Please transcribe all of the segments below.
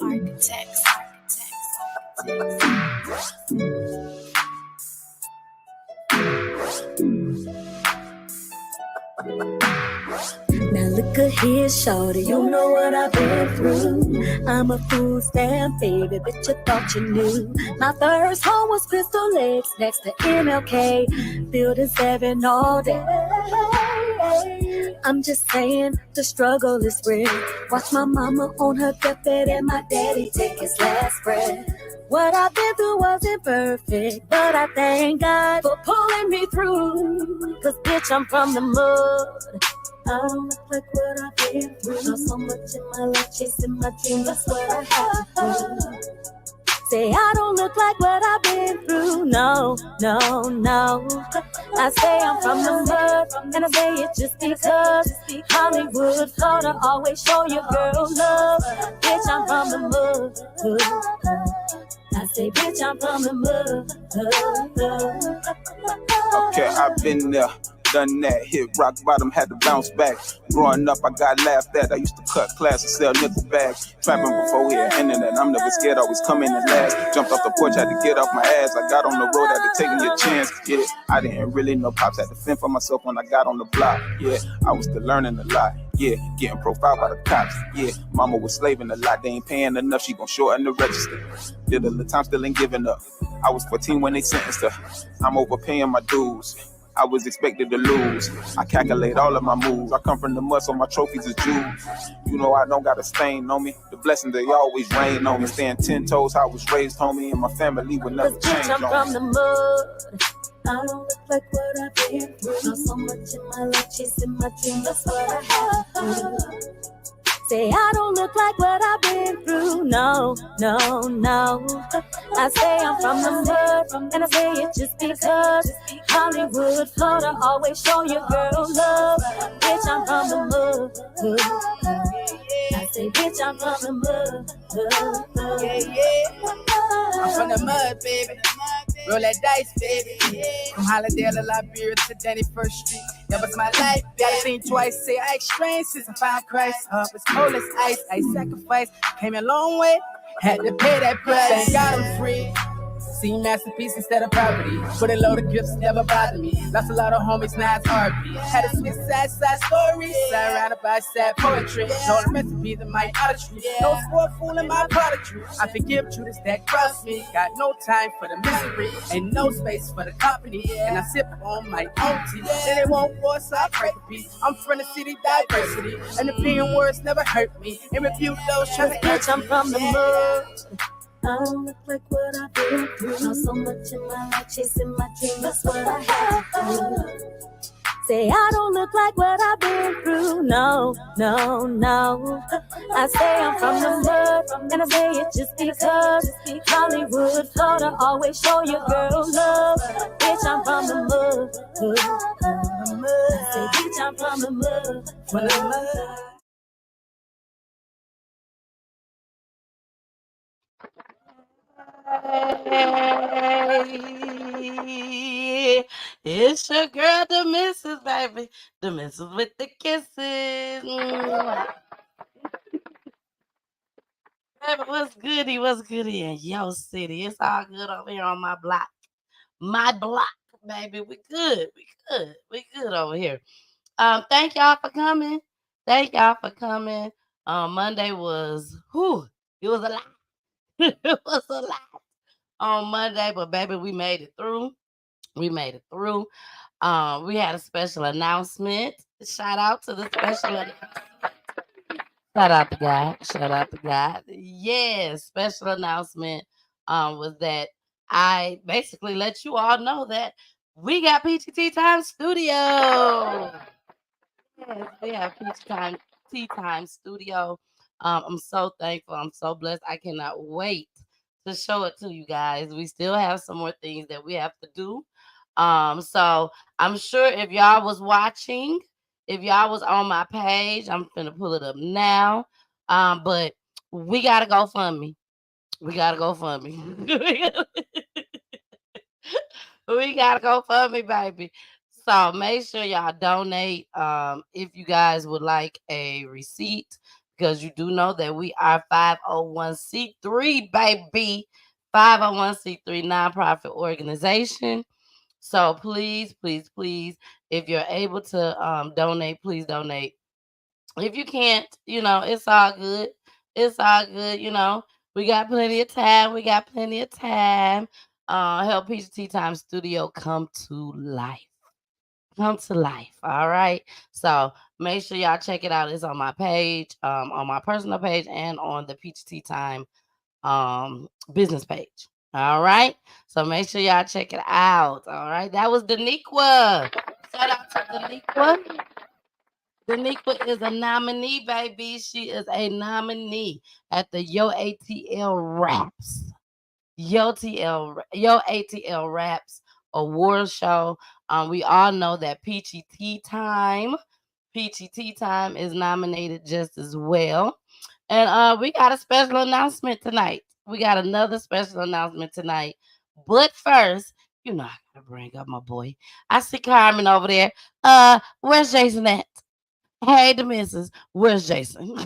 Architects. Now look at here, shorty, you know what I've been through. I'm a food stamp baby, bitch, you thought you knew. My first home was Crystal Lakes next to MLK, building 7 all day. I'm just saying, the struggle is real. Watch my mama on her deathbed and my daddy take his last breath. What I've been through wasn't perfect, but I thank God for pulling me through. Cause bitch, I'm from the mud. I don't look like what I've been through. Not so much in my life, chasing my dreams, that's what I have to do. Say I don't look like what I've been through, no, no, no. I say I'm from the mud, and I say it just because Hollywood, Florida, always show your girl love. Bitch, I'm from the mud. I say, bitch, I'm from the mud. Okay, I've been there. Done that, hit rock bottom, had to bounce back. Growing up, I got laughed at. I used to cut class and sell nickel bags. Trapping before we had internet, I'm never scared, always come in and last. Jumped off the porch, had to get off my ass. I got on the road, had to take your chance. Yeah, I didn't really know pops, had to fend for myself when I got on the block. Yeah, I was still learning a lot. Yeah, getting profiled by the cops. Yeah, mama was slaving a lot. They ain't paying enough, she gon' shorten the register. Did a little time, still ain't giving up. I was 14 when they sentenced her. I'm overpaying my dues. I was expected to lose. I calculate all of my moves. I come from the mud, so my trophies is jewels. You know I don't got a stain on me. The blessings, they always rain on me. Staying 10 toes, how I was raised, homie, and my family would never change on me. I'm from the mud. I don't look like what I've been through. Not so much in my life, chasing my dreams, that's what I have to do. Say I don't look like what I've been through, no, no, no. I say I'm from the mud, and I say it just because Hollywood, Florida, always show your girl love. Bitch, I'm from the mud. I say, bitch, I'm from the mud. Yeah, yeah. I'm from the mud, baby. Roll that dice, baby. From Hollandale to Liberia to Danny First Street. That was my life. Gotta think twice. Say I experienced since I found Christ. It's cold as ice. I sacrifice. Came a long way. Had to pay that price. Thank God I'm free. See masterpiece instead of poverty. Put a load of gifts, never bother me. Lost a lot of homies, now it's hard. Had a switch side stories. Surrounded by sad poetry. No recipes in my auditory. No sport fooling my prodigy. I forgive Judas that crossed me. Got no time for the misery. Ain't no space for the company. And I sip on my own tea. Then it won't force, so I pray for peace. I'm from the city diversity. And the opinion words never hurt me. And refute those trying to bitch, I'm from the mud. I don't look like what I've been through. Not so much in my life, chasing my dreams, that's what I have to do. Say I don't look like what I've been through, no, no, no. I say I'm from the mud, and I say it just because Hollywood, Florida, always show your girl love. Bitch, I'm from the mud. I say, bitch, I'm from the mud. From the mud. Hey, it's your girl, the missus, baby. The missus with the kisses. Baby, what's goody? What's goody in your city? It's all good over here on my block. My block, baby. We good. We good. We good over here. Thank y'all for coming. Thank y'all for coming. Monday was, it was a lot. It was a lot on Monday, but baby, we made it through. We made it through. We had a special announcement. Shout out to the special. Shout out to God. Shout out to God. Yes, special announcement was that I basically let you all know that we got PGT Time Studio. Yes, we have PGT Time Studio. I'm so thankful. I'm so blessed. I cannot wait to show it to you guys. We still have some more things that we have to do. So I'm sure if y'all was watching, if y'all was on my page, I'm finna pull it up now. But we gotta go fund me. We gotta go fund me. We gotta go fund me, baby. So make sure y'all donate if you guys would like a receipt, because you do know that we are 501c3, baby. 501c3 nonprofit organization. So please, please, please, if you're able to donate, please donate. If you can't, it's all good. It's all good. We got plenty of time. We got plenty of time. Help Peach Tea Time Studio come to life. Come to life. All right. So make sure y'all check it out. It's on my page, on my personal page, and on the Peach Tea Time business page. All right. So make sure y'all check it out. All right. That was Daniqua. Shout out to Daniqua. Daniqua is a nominee, baby. She is a nominee at the Yo ATL Raps. Yo ATL Raps award show. We all know that Peachy Tea Time. Peachy Tea Time is nominated just as well. And we got a special announcement tonight. We got another special announcement tonight. But first, I gotta bring up my boy. I see Carmen over there. Where's Jason at? Hey, the missus. Where's Jason?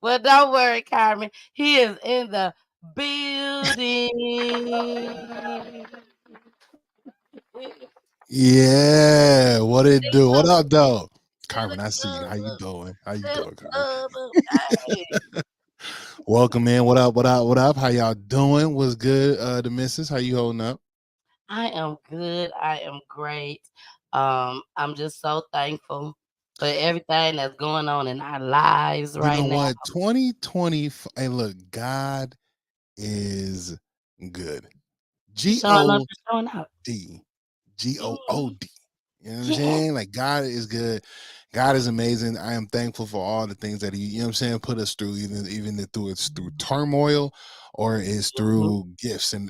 Well, don't worry, Carmen. He is in the building. Yeah, what it Say do? What something. up, though? Say the Carmen, I see you. club How you up. doing? How you Say the doing, Carmen? club up. Hey. Welcome in. What up? What up? What up? How y'all doing? What's good? The missus, how you holding up? I am good. I am great. I'm just so thankful for everything that's going on in our lives You right know now. what? 2020. Hey, look, God is good. You G showing up O and showing out. D. GOOD. You know what I'm Yeah. saying? Like, God is good. God is amazing. I am thankful for all the things that He, you know what I'm saying, put us through, even if through it's through turmoil or it's Mhm. through gifts and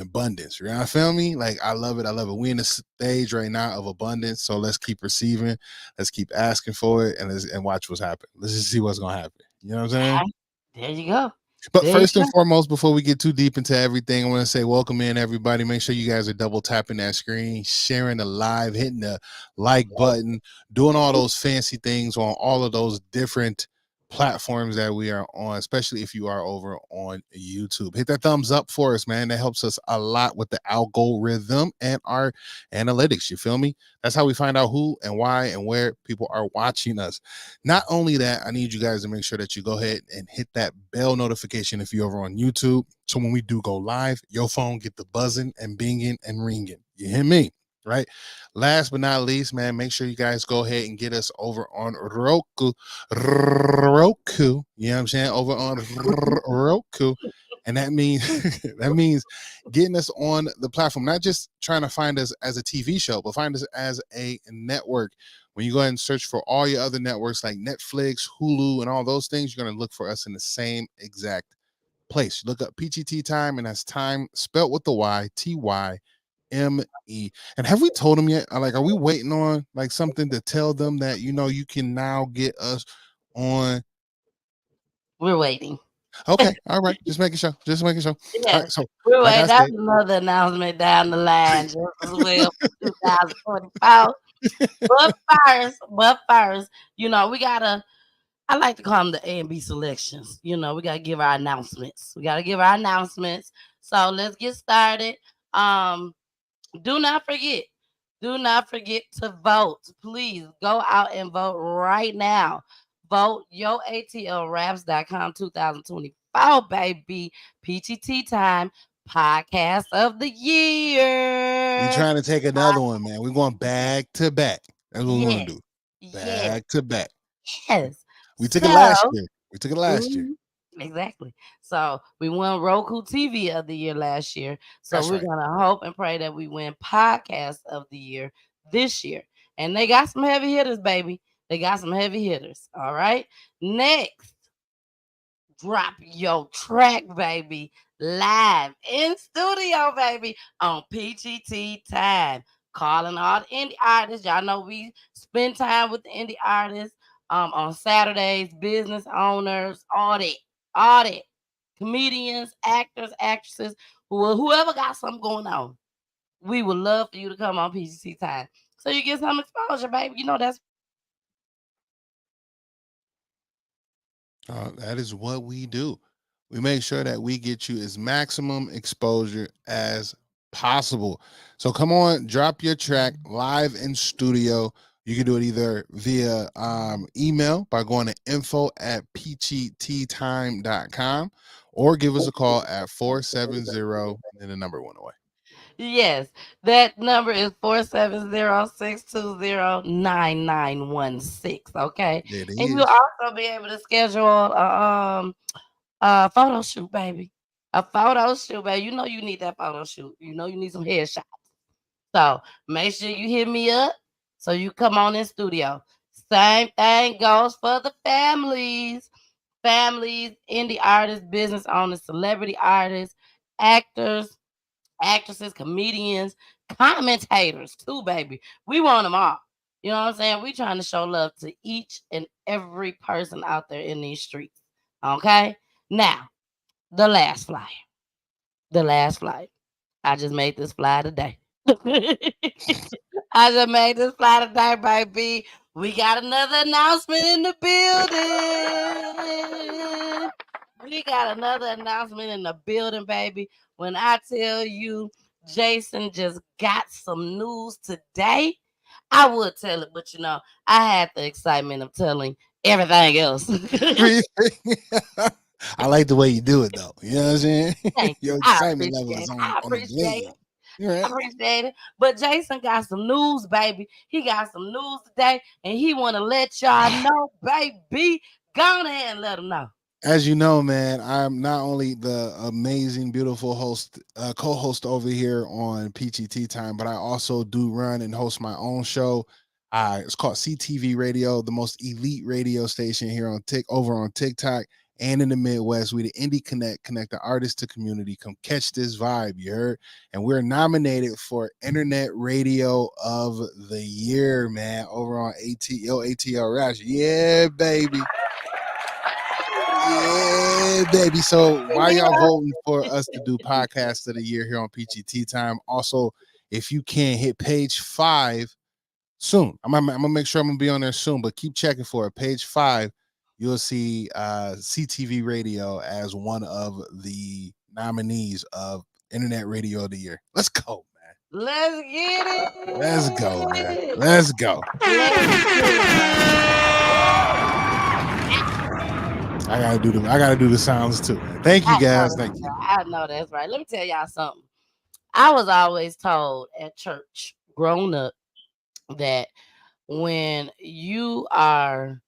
abundance. You know what I feel me? Like, I love it. I love it. We're in a stage right now of abundance. So let's keep receiving. Let's keep asking for it and watch what's happening. Let's just see what's gonna happen. You know what I'm saying? Okay. There you go. But There you first and go. foremost, before we get too deep into everything, I want to say welcome in everybody. Make sure you guys are double tapping that screen, sharing the live, hitting the like button, doing all those fancy things on all of those different platforms that we are on, especially if you are over on YouTube. Hit that thumbs up for us, man. That helps us a lot with the algorithm and our analytics. You feel me? That's how we find out who and why and where people are watching us. Not only that, I need you guys to make sure that you go ahead and hit that bell notification if you're over on YouTube. So when we do go live, your phone get the buzzing and binging and ringing. You hear me? Right. Last but not least, man, make sure you guys go ahead and get us over on Roku. Roku. You know what I'm saying? Over on Roku. And that means that means getting us on the platform, not just trying to find us as a TV show, but find us as a network. When you go ahead and search for all your other networks like Netflix, Hulu, and all those things, you're going to look for us in the same exact place. Look up PGT Time, and that's time spelt with the Y, TYME. And have we told them yet? Like, are we waiting on like something to tell them that you can now get us on? We're waiting. Okay, all right, just making sure, just making sure. All Yeah. right, so We're like waiting. I That's said, another announcement down the line just as well for 2024. But first, we gotta I like to call them the A and B selections. We gotta give our announcements. We gotta give our announcements. So let's get started. Um, do not forget. Do not forget to vote. Please go out and vote right now. Vote yoatlraps.com 2024, baby. Peachy Tea Time podcast of the we year. trying to take another one, man. We're going back to back. That's what we're Yes, gonna do. yes, Back to back. yes. We took it So, last year. We took it last year. mhm, exactly. So we won Roku TV of the year last year. So That's we're right. gonna hope and pray that we win podcast of the year this year. And they got some heavy hitters, baby. They got some heavy hitters. All right. Next, drop your track, baby. Live in studio, baby, on PGT Time. Calling all the indie artists. Y'all know we spend time with the indie artists on Saturdays, business owners, all that. Comedians, actors, actresses, whoever got something going on. We would love for you to come on PGT Time. So you get some exposure, baby. That's That is what we do. We make sure that we get you as maximum exposure as possible. So come on, drop your track live in studio. You can do it either via email by going to info@pgttime.com or give us a call at 470 and then the number one away. Yes, that number is 470-620-9916. Okay. It And you'll is. also be able to schedule a photo shoot, baby. A photo shoot, baby. You know you need that photo shoot. You know you need some headshots. So make sure you hit me up so you come on in studio. Same thing goes for the families. Families, indie artists, business owners, celebrity artists, actors, actresses, comedians, commentators too, baby. We want them all. You know what I'm saying? We trying to show love to each and every person out there in these streets. Okay? Now, the last flyer. The last flight. I just made this fly today. I just made this fly today, baby. We got another announcement in the building. We got another announcement in the building, baby. When I tell you Jason just got some news today, I would tell it, but I had the excitement of telling everything else. I like the way you do it though. You know what I'm saying? Thank you. Your I excitement level appreciate is it. on I on the appreciate blend. it. You I right? appreciate it. But Jason got some news, baby. He got some news today, and he want to let y'all know, baby. Go on ahead and let him know. As you know, man, I'm not only the amazing, beautiful host, co-host over here on PGT Time, but I also do run and host my own show. It's called CTV Radio, the most elite radio station here on over on TikTok and in the Midwest. We the Indie connect the artist to community. Come catch this vibe, you heard? And we're nominated for Internet Radio of the Year, man, over on ATL Rash. Yeah, baby. Yeah, baby. So why y'all voting for us to do podcast of the year here on PGT Time? Also, if you can hit page 5 soon. I'm gonna make sure I'm gonna be on there soon, but keep checking for it. Page 5, you'll see CTV Radio as one of the nominees of Internet Radio of the Year. Let's go, man. Let's get Let's go, man. it. Let's go. Let's get it, man. I gotta do the sounds too. Thank you I know guys. that's Thank you. right. I know that's right. Let me tell y'all something. I was always told at church, growing up, that when you are,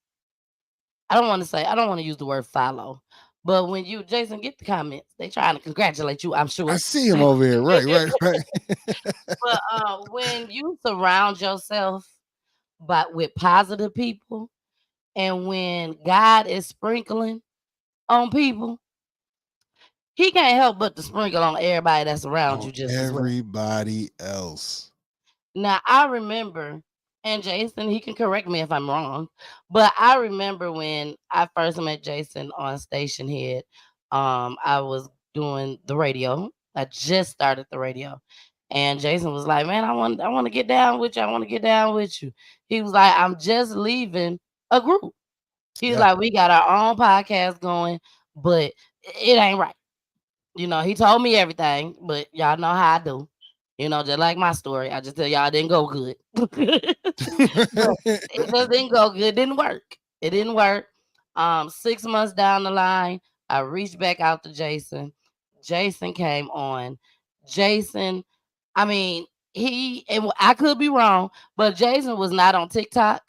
I don't want to use the word follow, but when you, Jason, get the comments. They trying to congratulate you, I'm I sure. see him over here. Right. But when you surround yourself with positive people, and when God is sprinkling on people, He can't help but to sprinkle on everybody that's around On you just as well. everybody else. Now I remember, and Jason, he can correct me if I'm wrong, but I remember when I first met Jason on Station Head. I was doing the radio. I just started the radio, and Jason was like, "Man, I want to get down with you. I want to get down with you." He was like, "I'm just leaving a group." He's Yeah. like, "We got our own podcast going, but it ain't right." He told me everything, but y'all know how I do. Just like my story, I just tell y'all it didn't go good. But it just didn't go good. It didn't work. It didn't work. 6 months down the line, I reached back out to Jason. Jason came on. Jason, I mean, and I could be wrong, but Jason was not on TikTok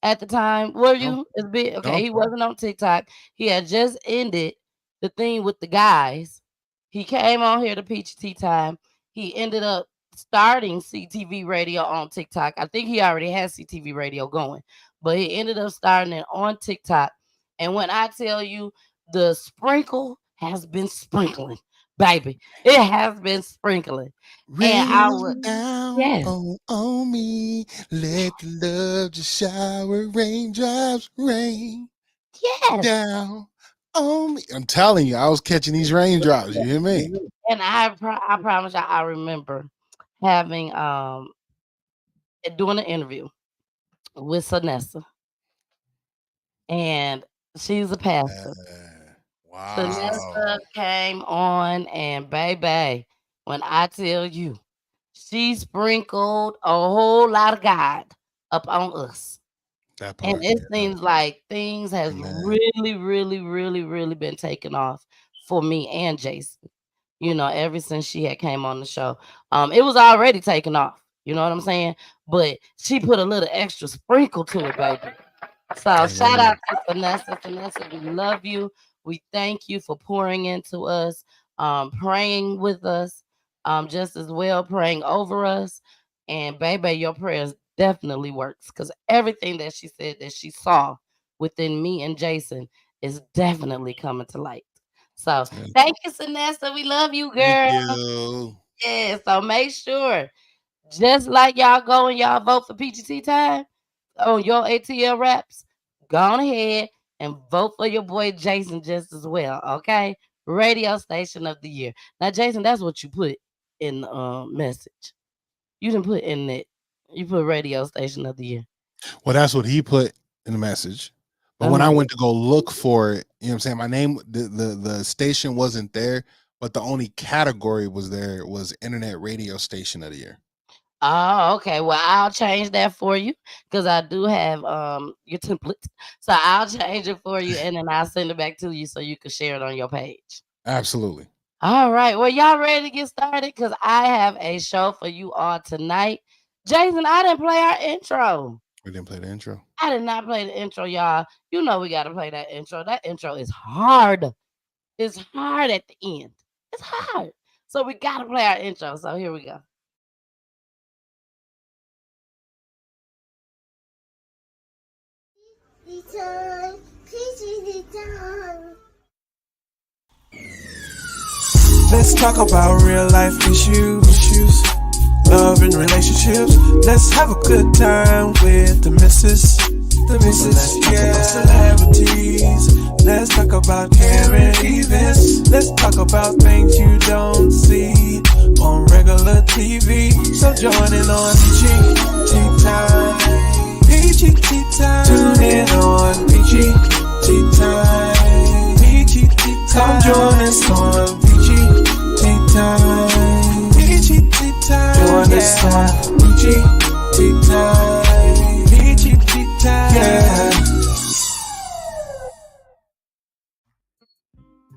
at the time. Were no, you? It's big. Okay, no. he wasn't on TikTok. He had just ended the thing with the guys. He came on here to Peach Tea Time. He ended up starting CTV radio on TikTok. I think he already has CTV radio going, but he ended up starting it on TikTok. And when I tell you the sprinkle has been sprinkling, baby, it has been sprinkling. And I would, Rain down yes, on me. Let the love just shower. Raindrops rain yes. down on me. I'm telling you, I was catching these raindrops. You hear me? And I promise you, I remember having doing an interview with Sanessa, and She's a pastor. Wow. Vanessa came on, and baby, when I tell you, she sprinkled a whole lot of God up on us. That And part. it Yeah. seems like things has Amen. really, really, really, really been taken off for me and Jason. Ever since she had came on the show. It was already taken off. You know what I'm saying? But she put a little extra sprinkle to it, baby. So shout Amen. out to Vanessa. Vanessa, we love you. We thank you for pouring into us, praying with us, just as well praying over us. And baby, your prayers definitely works because everything that she said that she saw within me and Jason is definitely coming to light. So Yeah. thank you, Vanessa. We love you, Thank girl. you. Yeah. So make sure, just like y'all go and y'all vote for PGT time on your ATL raps, go on ahead and vote for your boy Jason just as well. Okay, radio station of the year. Now, Jason, that's what you put in the message. You didn't put in it. You put radio station of the year. Well, that's what he put in the message. But when I Uh-huh. went to go look for it, you know what I'm saying? My name, the station wasn't there, but the only category was there was internet radio station of the year. Oh, okay. Well, I'll change that for you because I do have your template. So I'll change it for you and then I'll send it back to you so you can share it on your page. Absolutely. All right. Well, y'all ready to get started? Because I have a show for you all tonight. Jason, I didn't play our intro. We didn't play the intro. I did not play the intro, y'all. You know we got to play that intro. That intro is hard. It's hard at the end. It's hard. So we got to play our intro. So here we go. Let's talk about real life issues, love and relationships. Let's have a good time with the missus. Let's talk about celebrities. Let's talk about caring events. Let's talk about things you don't see on regular TV. So join in on PGT time. PGT time. Tune in on PGT time. PGT time. Come join us on PGT time. PGT time. Join us on PGT time. PGT time. Yeah.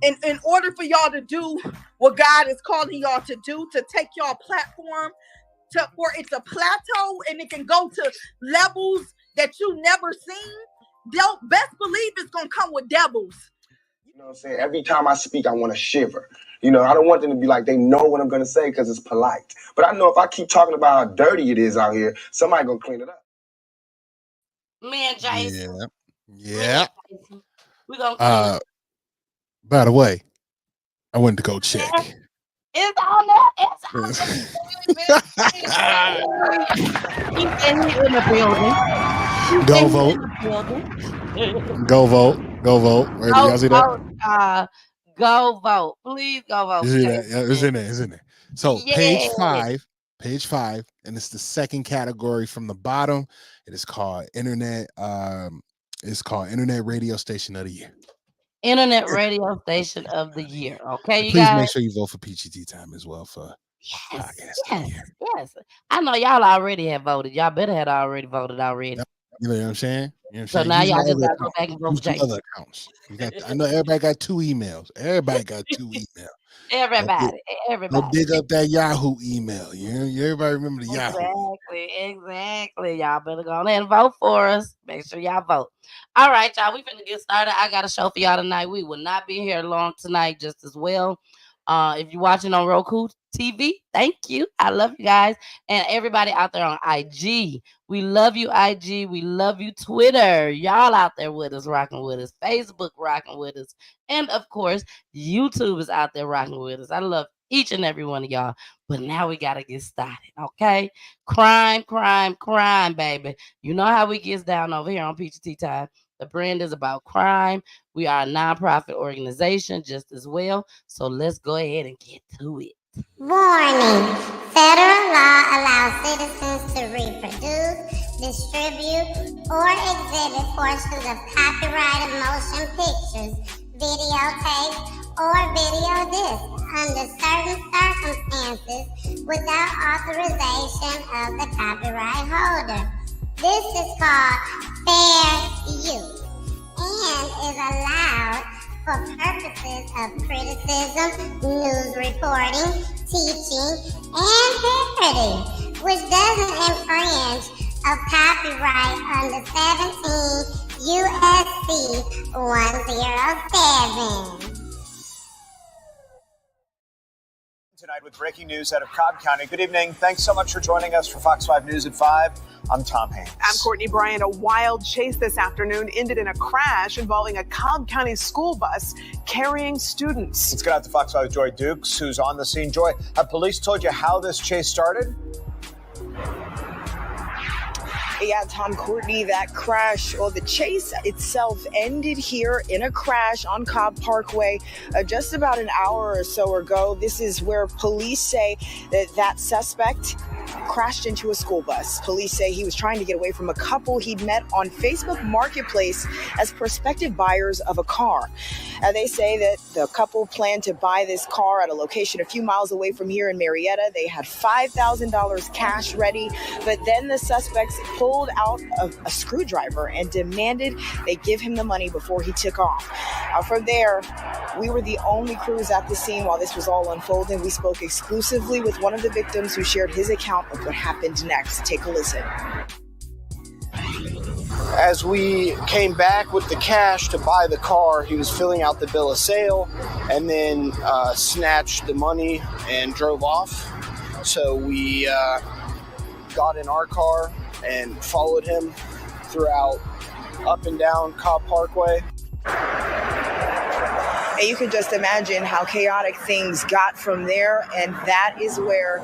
In order for y'all to do what God is calling y'all to do, to take y'all platform for it's a plateau and it can go to levels that you never seen, they'll best believe it's gonna come with devils. You know what I'm saying? Every time I speak, I want to shiver. I don't want them to be like they know what I'm going to say because it's polite. But I know if I keep talking about how dirty it is out here, somebody going to clean it up. Me and Jason. Yeah. We're going to clean it up. By the way, I went to go check. It's on there. It's on there. He's in the building. Go vote. Go vote. Go vote. Y'all see that? Go vote. Please go vote. You see that? Yeah, it's in there. It's in there. So Yeah. page five, and it's the second category from the bottom. It is called internet. It's called Internet Radio Station of the Year. Internet Radio Station of the Year. Okay, and you please guys. make sure you vote for PGT time as well for podcast. Yes. I know y'all already have voted. Y'all better have already voted already. Yep. You know what I'm saying? So now y'all just gotta go back and vote for Jason. Other accounts. I know everybody got 2 emails. Everybody got 2 emails. Everybody. Go dig up that Yahoo email. Everybody remember the Yahoo. Exactly. Y'all better go on and vote for us. Make sure y'all vote. All right, y'all. We finna get started. I got a show for y'all tonight. We will not be here long tonight, just as well. If you're watching on Roku TV, thank you. I love you guys. And everybody out there on IG, we love you, IG. We love you, Twitter. Y'all out there with us, rocking with us. Facebook rocking with us. And, of course, YouTube is out there rocking with us. I love each and every one of y'all. But now we got to get started, okay? Crime, baby. You know how we gets down over here on PGT Time. The brand is about crime. We are a nonprofit organization just as well. So let's go ahead and get to it. Warning. Federal law allows citizens to reproduce, distribute, or exhibit portions of copyrighted motion pictures, videotapes, or video discs under certain circumstances without authorization of the copyright holder. This is called fair use and is allowed for purposes of criticism, news reporting, teaching, and parody, which doesn't infringe of copyright under 17 U.S.C. 107. Tonight with breaking news out of Cobb County. Good evening. Thanks so much for joining us for Fox 5 News at 5. I'm Tom Haynes. I'm Courtney Bryant. A wild chase this afternoon ended in a crash involving a Cobb County school bus carrying students. Let's get out to Fox 5 Joy Dukes, who's on the scene. Joy, have police told you how this chase started? Yeah, Tom, Courtney, that crash, or the chase itself ended here in a crash on Cobb Parkway just about an hour or so ago. This is where police say that suspect crashed into a school bus. Police say he was trying to get away from a couple he'd met on Facebook Marketplace as prospective buyers of a car. They say that the couple planned to buy this car at a location a few miles away from here in Marietta. They had $5,000 cash ready, but then the suspects pulled out a screwdriver and demanded they give him the money before he took off. From there, we were the only crews at the scene while this was all unfolding. We spoke exclusively with one of the victims who shared his account of what happened next. Take a listen. As we came back with the cash to buy the car, he was filling out the bill of sale and then snatched the money and drove off. So we got in our car and followed him throughout up and down Cobb Parkway. And you can just imagine how chaotic things got from there, and that is where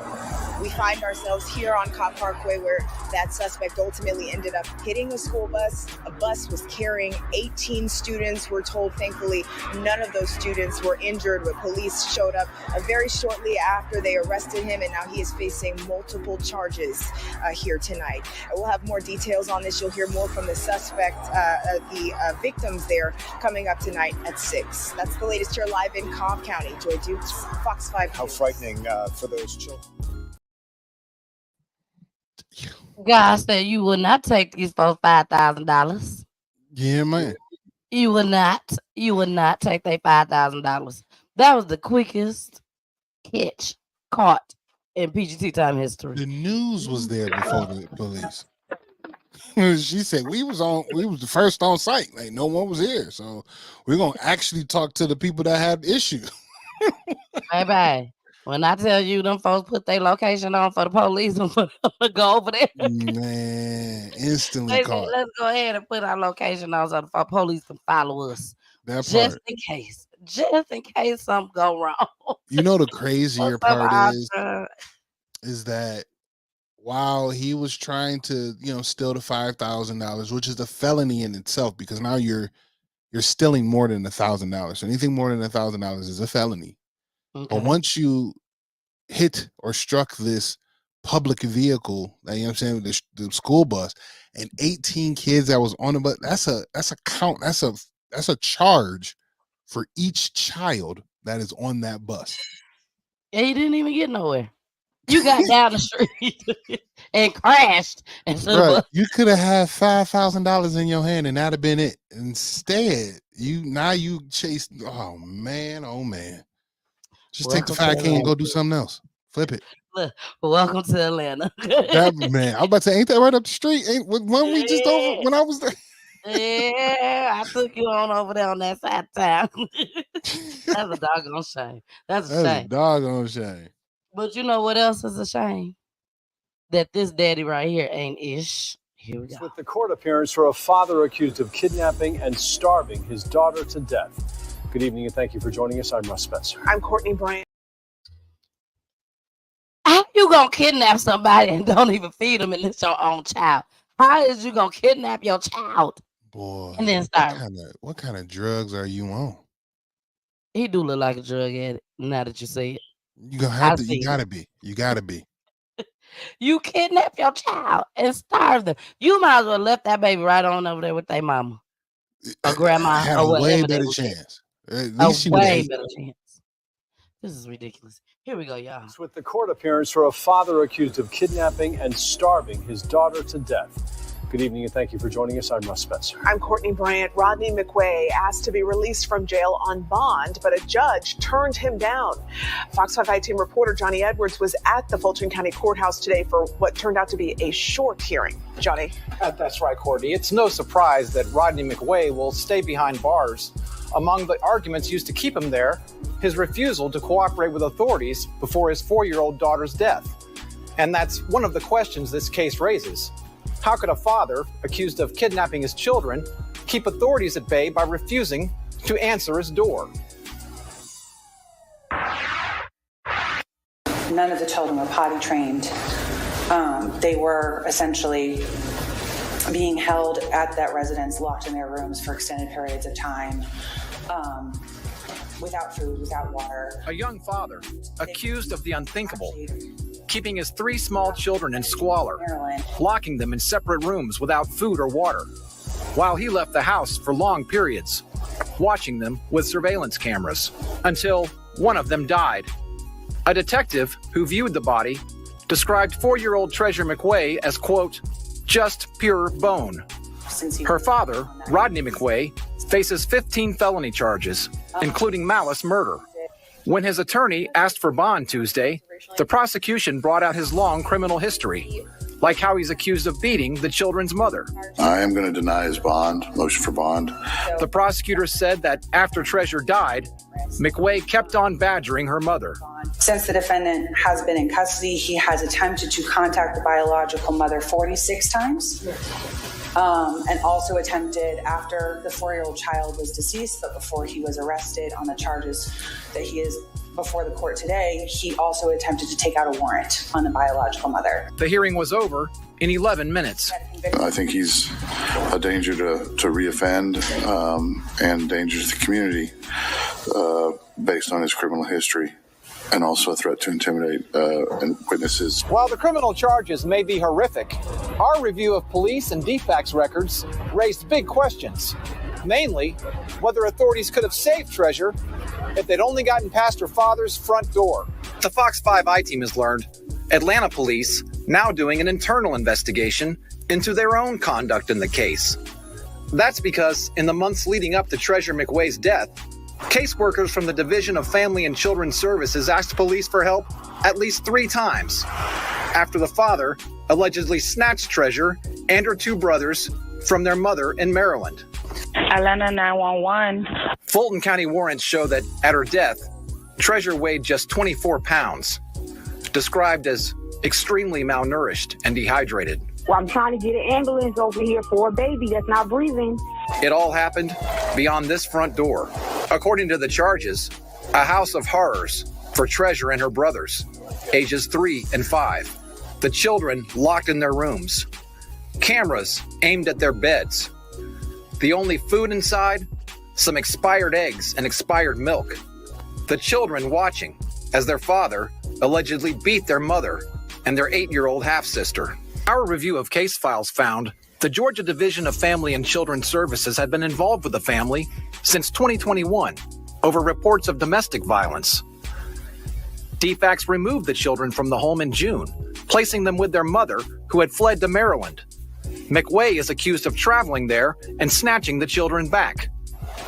we find ourselves here on Cobb Parkway, where that suspect ultimately ended up hitting a school bus. A bus was carrying 18 students. We're told, thankfully, none of those students were injured, but police showed up very shortly after they arrested him, and now he is facing multiple charges here tonight. We'll have more details on this. You'll hear more from the suspect, the victims there, coming up tonight at 6. That's the latest here live in Cobb County. Joy Dukes, Fox 5 News. How frightening for those children. God said you would not take these for $5,000. Yeah, man. You would not take their $5,000. That was the quickest catch caught in PGT time history. The news was there before the police. She said we was the first on site. Like no one was here, so we're gonna actually talk to the people that had issues. Bye. When I tell you them folks put their location on for the police and go over there. Man, instantly They caught. said, let's go ahead and put our location on so the police can follow us. That just part. Just in case something go wrong. You know the crazier part is that while he was trying to, steal the $5,000, which is a felony in itself, because now you're stealing more than $1,000. So anything more than $1,000 is a felony. Okay. But once you hit or struck this public vehicle, you know what I'm saying, the school bus, and 18 kids that was on the bus, that's a count. That's a charge for each child that is on that bus. Yeah, you didn't even get nowhere. You got down the street and crashed. Right. You could have had $5,000 in your hand and that'd have been it. Instead, you chased. Oh man. Just take the 5K and go do something else. Flip it. Look, welcome to Atlanta. Man, I was about to say, ain't that right up the street? When we just over when I was there? Yeah, I took you on over there on that side of town. That's a doggone shame. That's a doggone shame. But you know what else is a shame? That this daddy right here ain't ish. Here we go. With the court appearance for a father accused of kidnapping and starving his daughter to death. Good evening and thank you for joining us. I'm Russ Spencer. I'm Courtney Bryant. How you gonna kidnap somebody and don't even feed them and it's your own child? How is you gonna kidnap your child? Boy, and then start. What kind of drugs are you on? He do look like a drug addict. Now that you say it, You gotta be. You gotta be. You kidnap your child and starve them. You might as well left that baby right on over there with their mama or grandma Had or a way whatever. better chance. At A least she would have way ate. better chance. This is ridiculous. Here we go, y'all. With the court appearance for a father accused of kidnapping and starving his daughter to death. Good evening and thank you for joining us. I'm Russ Spencer. I'm Courtney Bryant. Rodney McQuay asked to be released from jail on bond, but a judge turned him down. Fox 5 I-Team reporter Johnny Edwards was at the Fulton County Courthouse today for what turned out to be a short hearing. Johnny. That's right, Courtney. It's no surprise that Rodney McQuay will stay behind bars. Among the arguments used to keep him there, his refusal to cooperate with authorities before his 4-year-old daughter's death. And that's one of the questions this case raises. How could a father accused of kidnapping his children keep authorities at bay by refusing to answer his door? None of the children were potty trained. They were essentially being held at that residence, locked in their rooms for extended periods of time, without food, without water. A young father accused of the unthinkable, keeping his 3 small children in squalor, locking them in separate rooms without food or water, while he left the house for long periods, watching them with surveillance cameras, until one of them died. A detective who viewed the body described 4-year-old Treasure McQuay as, quote, just pure bone. Her father, Rodney McQuay, faces 15 felony charges, including malice murder. When his attorney asked for bond Tuesday, the prosecution brought out his long criminal history, like how he's accused of beating the children's mother. I am going to deny his motion for bond. The prosecutor said that after Treasure died, McQuay kept on badgering her mother. Since the defendant has been in custody, he has attempted to contact the biological mother 46 times. And also attempted after the 4-year-old child was deceased, but before he was arrested on the charges that he is before the court today, he also attempted to take out a warrant on the biological mother. The hearing was over in 11 minutes. I think he's a danger to reoffend and danger to the community based on his criminal history, and also a threat to intimidate witnesses. While the criminal charges may be horrific, our review of police and DFACS records raised big questions. Mainly, whether authorities could have saved Treasure if they'd only gotten past her father's front door. The Fox 5 I-Team has learned Atlanta police now doing an internal investigation into their own conduct in the case. That's because in the months leading up to Treasure McQuay's death, caseworkers from the Division of Family and Children's Services asked police for help at least 3 times after the father allegedly snatched Treasure and her 2 brothers from their mother in Maryland. Atlanta 911. Fulton County warrants show that at her death, Treasure weighed just 24 pounds, described as extremely malnourished and dehydrated. Well, I'm trying to get an ambulance over here for a baby that's not breathing. It all happened beyond this front door. According to the charges, a house of horrors for Treasure and her brothers, ages 3 and 5. The children locked in their rooms. Cameras aimed at their beds. The only food inside, some expired eggs and expired milk. The children watching as their father allegedly beat their mother and their 8-year-old half-sister. Our review of case files found the Georgia Division of Family and Children's Services had been involved with the family since 2021 over reports of domestic violence. DFACS removed the children from the home in June, placing them with their mother, who had fled to Maryland. McQuay is accused of traveling there and snatching the children back,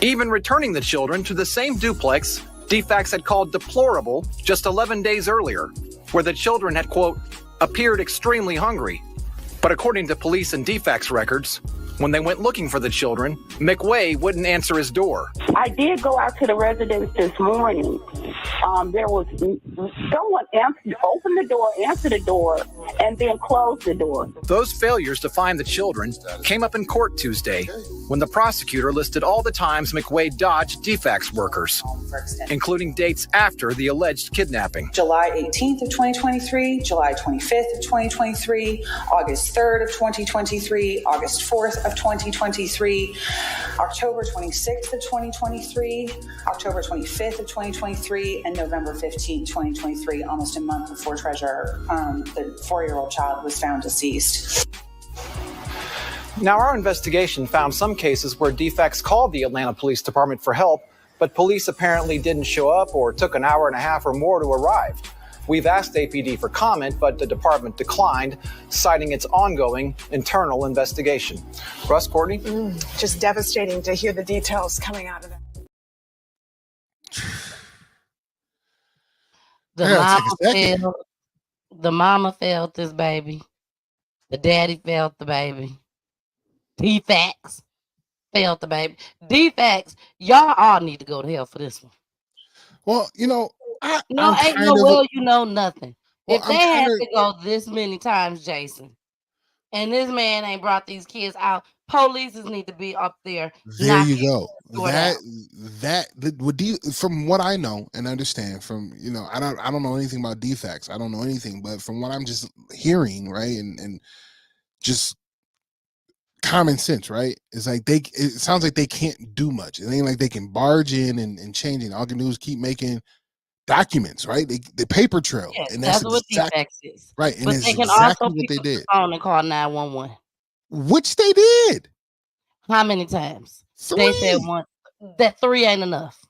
even returning the children to the same duplex DFACS had called deplorable just 11 days earlier, where the children had, quote, appeared extremely hungry. But according to police and DFACS records, when they went looking for the children, McQuay wouldn't answer his door. I did go out to the residence this morning. There was someone opened the door, answered the door, and then closed the door. Those failures to find the children came up in court Tuesday when the prosecutor listed all the times McQuay dodged DFACS workers, including dates after the alleged kidnapping. July 18th of 2023, July 25th of 2023, August 3rd of 2023, August 4th of 2023, October 26th of 2023, October 25th of 2023, 2023, and November 15, 2023, almost a month before Treasure, the 4-year-old child, was found deceased. Now, our investigation found some cases where defects called the Atlanta Police Department for help, but police apparently didn't show up or took an hour and a half or more to arrive. We've asked APD for comment, but the department declined, citing its ongoing internal investigation. Russ, Courtney? Just devastating to hear the details coming out of that. The mama failed this baby. The daddy failed the baby. Defects failed the baby. Defects, y'all all need to go to hell for this one. Well, you know, ain't no well, you know nothing. Well, if they had to go this many times, Jason, and this man ain't brought these kids out, police need to be up there. There you go. From what I know and understand, from I don't know anything about defects. I don't know anything, but from what I'm just hearing, right, and just common sense, right? It's like it sounds like they can't do much. It ain't like they can barge in and change it. All they can do is keep making documents, right? The paper trail, and that's what defects is, right. And but it's they can exactly also what they did. Phone and call 911, which they did. How many times? 3. They said one. That 3 ain't enough.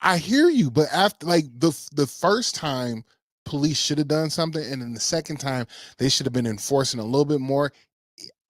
I hear you, but after the first time, police should have done something, and then the second time they should have been enforcing a little bit more.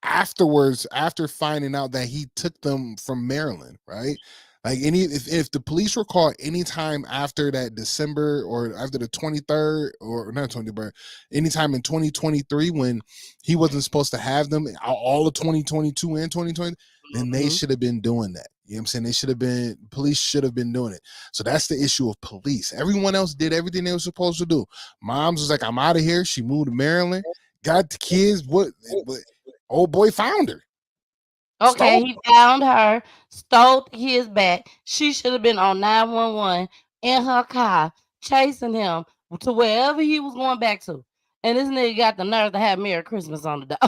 Afterwards, after finding out that he took them from Maryland, right? Like if the police were called anytime after that December or after the 23rd or not 23rd, anytime in 2023 when he wasn't supposed to have them, all of 2022 and 2020, then they should have been doing that. You know what I'm saying? Police should have been doing it. So that's the issue of police. Everyone else did everything they were supposed to do. Moms was like, I'm out of here. She moved to Maryland, got the kids. What old boy found her. Okay, he found her, stole his back. She should have been on 911 in her car, chasing him to wherever he was going back to. And this nigga got the nerve to have Merry Christmas on the door.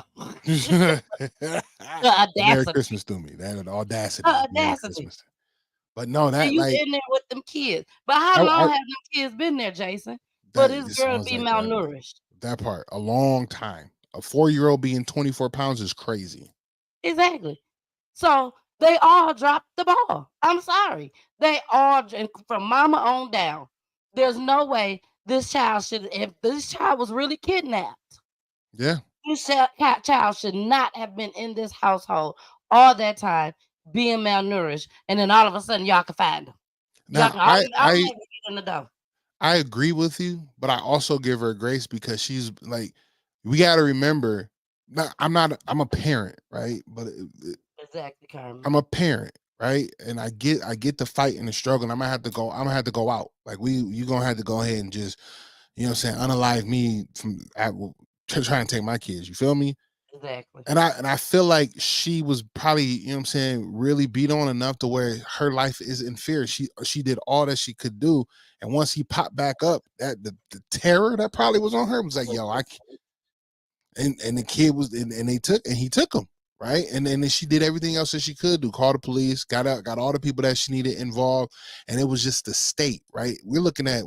Merry Christmas to me. That audacity. Audacity. But no, that you in there with them kids. But how long have them kids been there, Jason? For this girl to be malnourished. That part, a long time. A 4-year-old being 24 pounds is crazy. Exactly. So they all dropped the ball. I'm sorry. They all, from mama on down. There's no way this child if this child was really kidnapped. Yeah. This child should not have been in this household all that time being malnourished. And then all of a sudden y'all can find him. Now, I agree with you, but I also give her grace because she's like, we got to remember, I'm a parent, right? But exactly, Carmen. I'm a parent, right? And I get the fight and the struggle. And I'm gonna have to go out. Like you gonna have to go ahead and just, unalive me from trying to take my kids. You feel me? Exactly. And I feel like she was probably, really beat on enough to where her life is in fear. She did all that she could do. And once he popped back up, that the terror that probably was on her was like, yo, and the kid was, and he took him, right? And then she did everything else that she could do. Called the police, got all the people that she needed involved, and it was just the state, right? We're looking at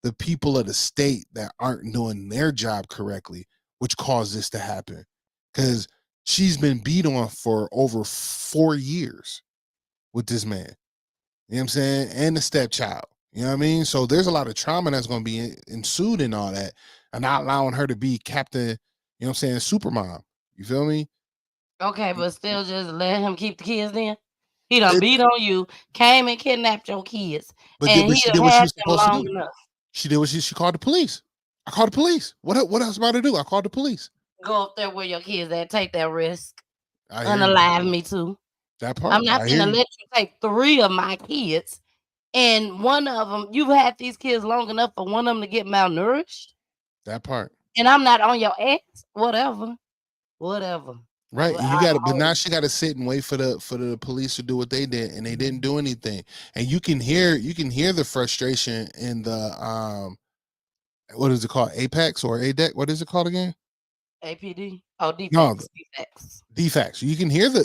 the people of the state that aren't doing their job correctly, which caused this to happen. Because she's been beat on for over 4 years with this man. You know what I'm saying? And the stepchild. You know what I mean? So there's a lot of trauma that's going to be ensued in all that, and not allowing her to be captain, you know what I'm saying, supermom. You feel me? Okay, but still just let him keep the kids then? He done beat on you, came and kidnapped your kids, and she he did done what she had was them supposed to long do. enough. She did what she called the police. I called the police. What else am I to do? I called the police. Go up there where your kids at, take that risk. I hear Unalive you. me too. That part. I'm not gonna let you take 3 of my kids, and one of them, you've had these kids long enough for one of them to get malnourished. That part. And I'm not on your ass. Whatever. Right. But now she got to sit and wait for the police to do what they did, and they didn't do anything. And you can hear the frustration in the what is it called? Apex or ADEC? What is it called again? APD? Oh, No, defects. defects. You can hear the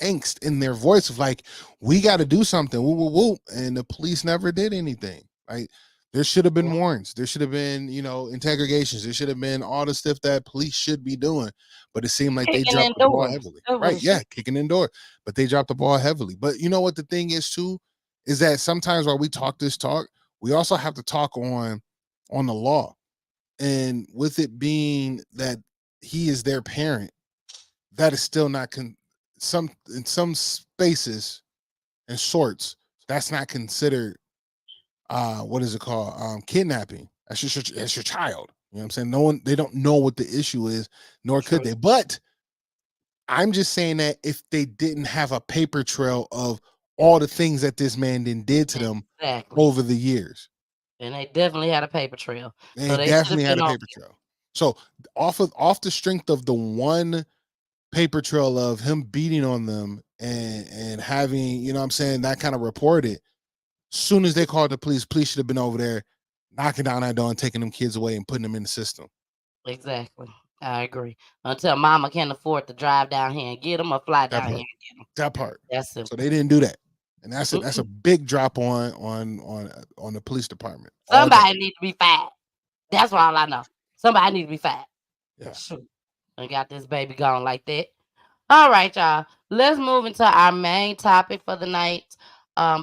angst in their voice of like, we got to do something. Woo, woo, woo. And the police never did anything. Right? There should have been warrants. There should have been, interrogations. There should have been all the stuff that police should be doing. But it seemed like they dropped the ball heavily. Right? Yeah, kicking indoor. But they dropped the ball heavily. But you know what the thing is too, is that sometimes while we talk this talk, we also have to talk on the law. And with it being that he is their parent, that is still not in some spaces and sorts, that's not considered what is it called? Kidnapping. That's your child. You know what I'm saying? They don't know what the issue is, nor could they. But I'm just saying that if they didn't have a paper trail of all the things that this man did to them over the years. And they definitely had a paper trail. They definitely had a paper trail. So off the strength of the one paper trail of him beating on them and having, that kind of reported, soon as they called the police should have been over there knocking down that door and taking them kids away and putting them in the system. Exactly. I agree. Until mama can't afford to drive down here and get them or fly down here and get them. That part. That's it. So they didn't do that. And that's a big drop on the police department. Somebody need to be fired. That's all I know. Somebody need to be fired. Yeah. Shoot. I got this baby gone like that. All right, y'all. Let's move into our main topic for the night.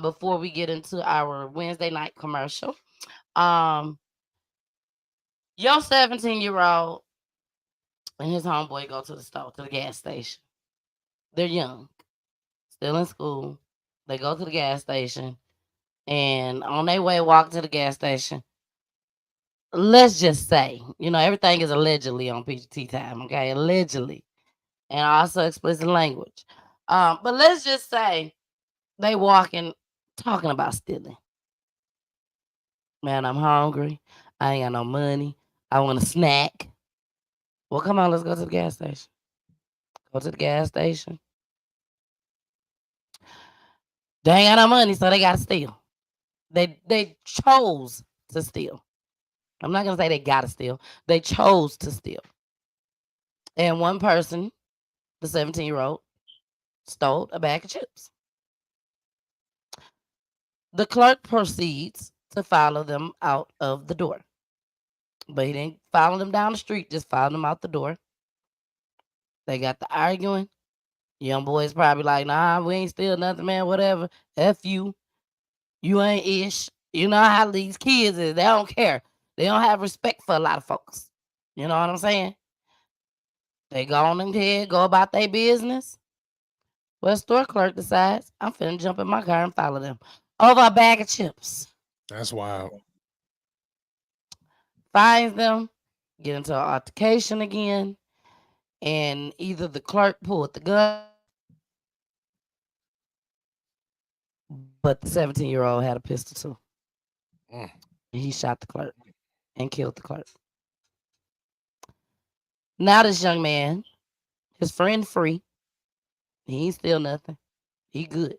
Before we get into our Wednesday night commercial. Your 17-year-old and his homeboy go to the gas station. They're young, still in school. They go to the gas station, and on their way walk to the gas station, let's just say, everything is allegedly on PGT time, okay? Allegedly. And also explicit language. But let's just say they walking, talking about stealing. Man, I'm hungry. I ain't got no money. I want a snack. Well, come on, let's go to the gas station. Go to the gas station. They ain't got no money, so they got to steal. They chose to steal. I'm not going to say they got to steal. They chose to steal. And one person, the 17-year-old, stole a bag of chips. The clerk proceeds to follow them out of the door. But he didn't follow them down the street, just followed them out the door. They got to arguing. Young boy's probably like, nah, we ain't steal nothing, man, whatever. F you. You ain't ish. You know how these kids is. They don't care. They don't have respect for a lot of folks. You know what I'm saying? They go on ahead, go about their business. Well, store clerk decides, I'm finna jump in my car and follow them. Over a bag of chips. That's wild. Finds them, get into an altercation again, and either the clerk pulled the gun, but the 17-year-old had a pistol too. And he shot the clerk and killed the clerk. Now this young man, his friend free. He ain't steal nothing. He good.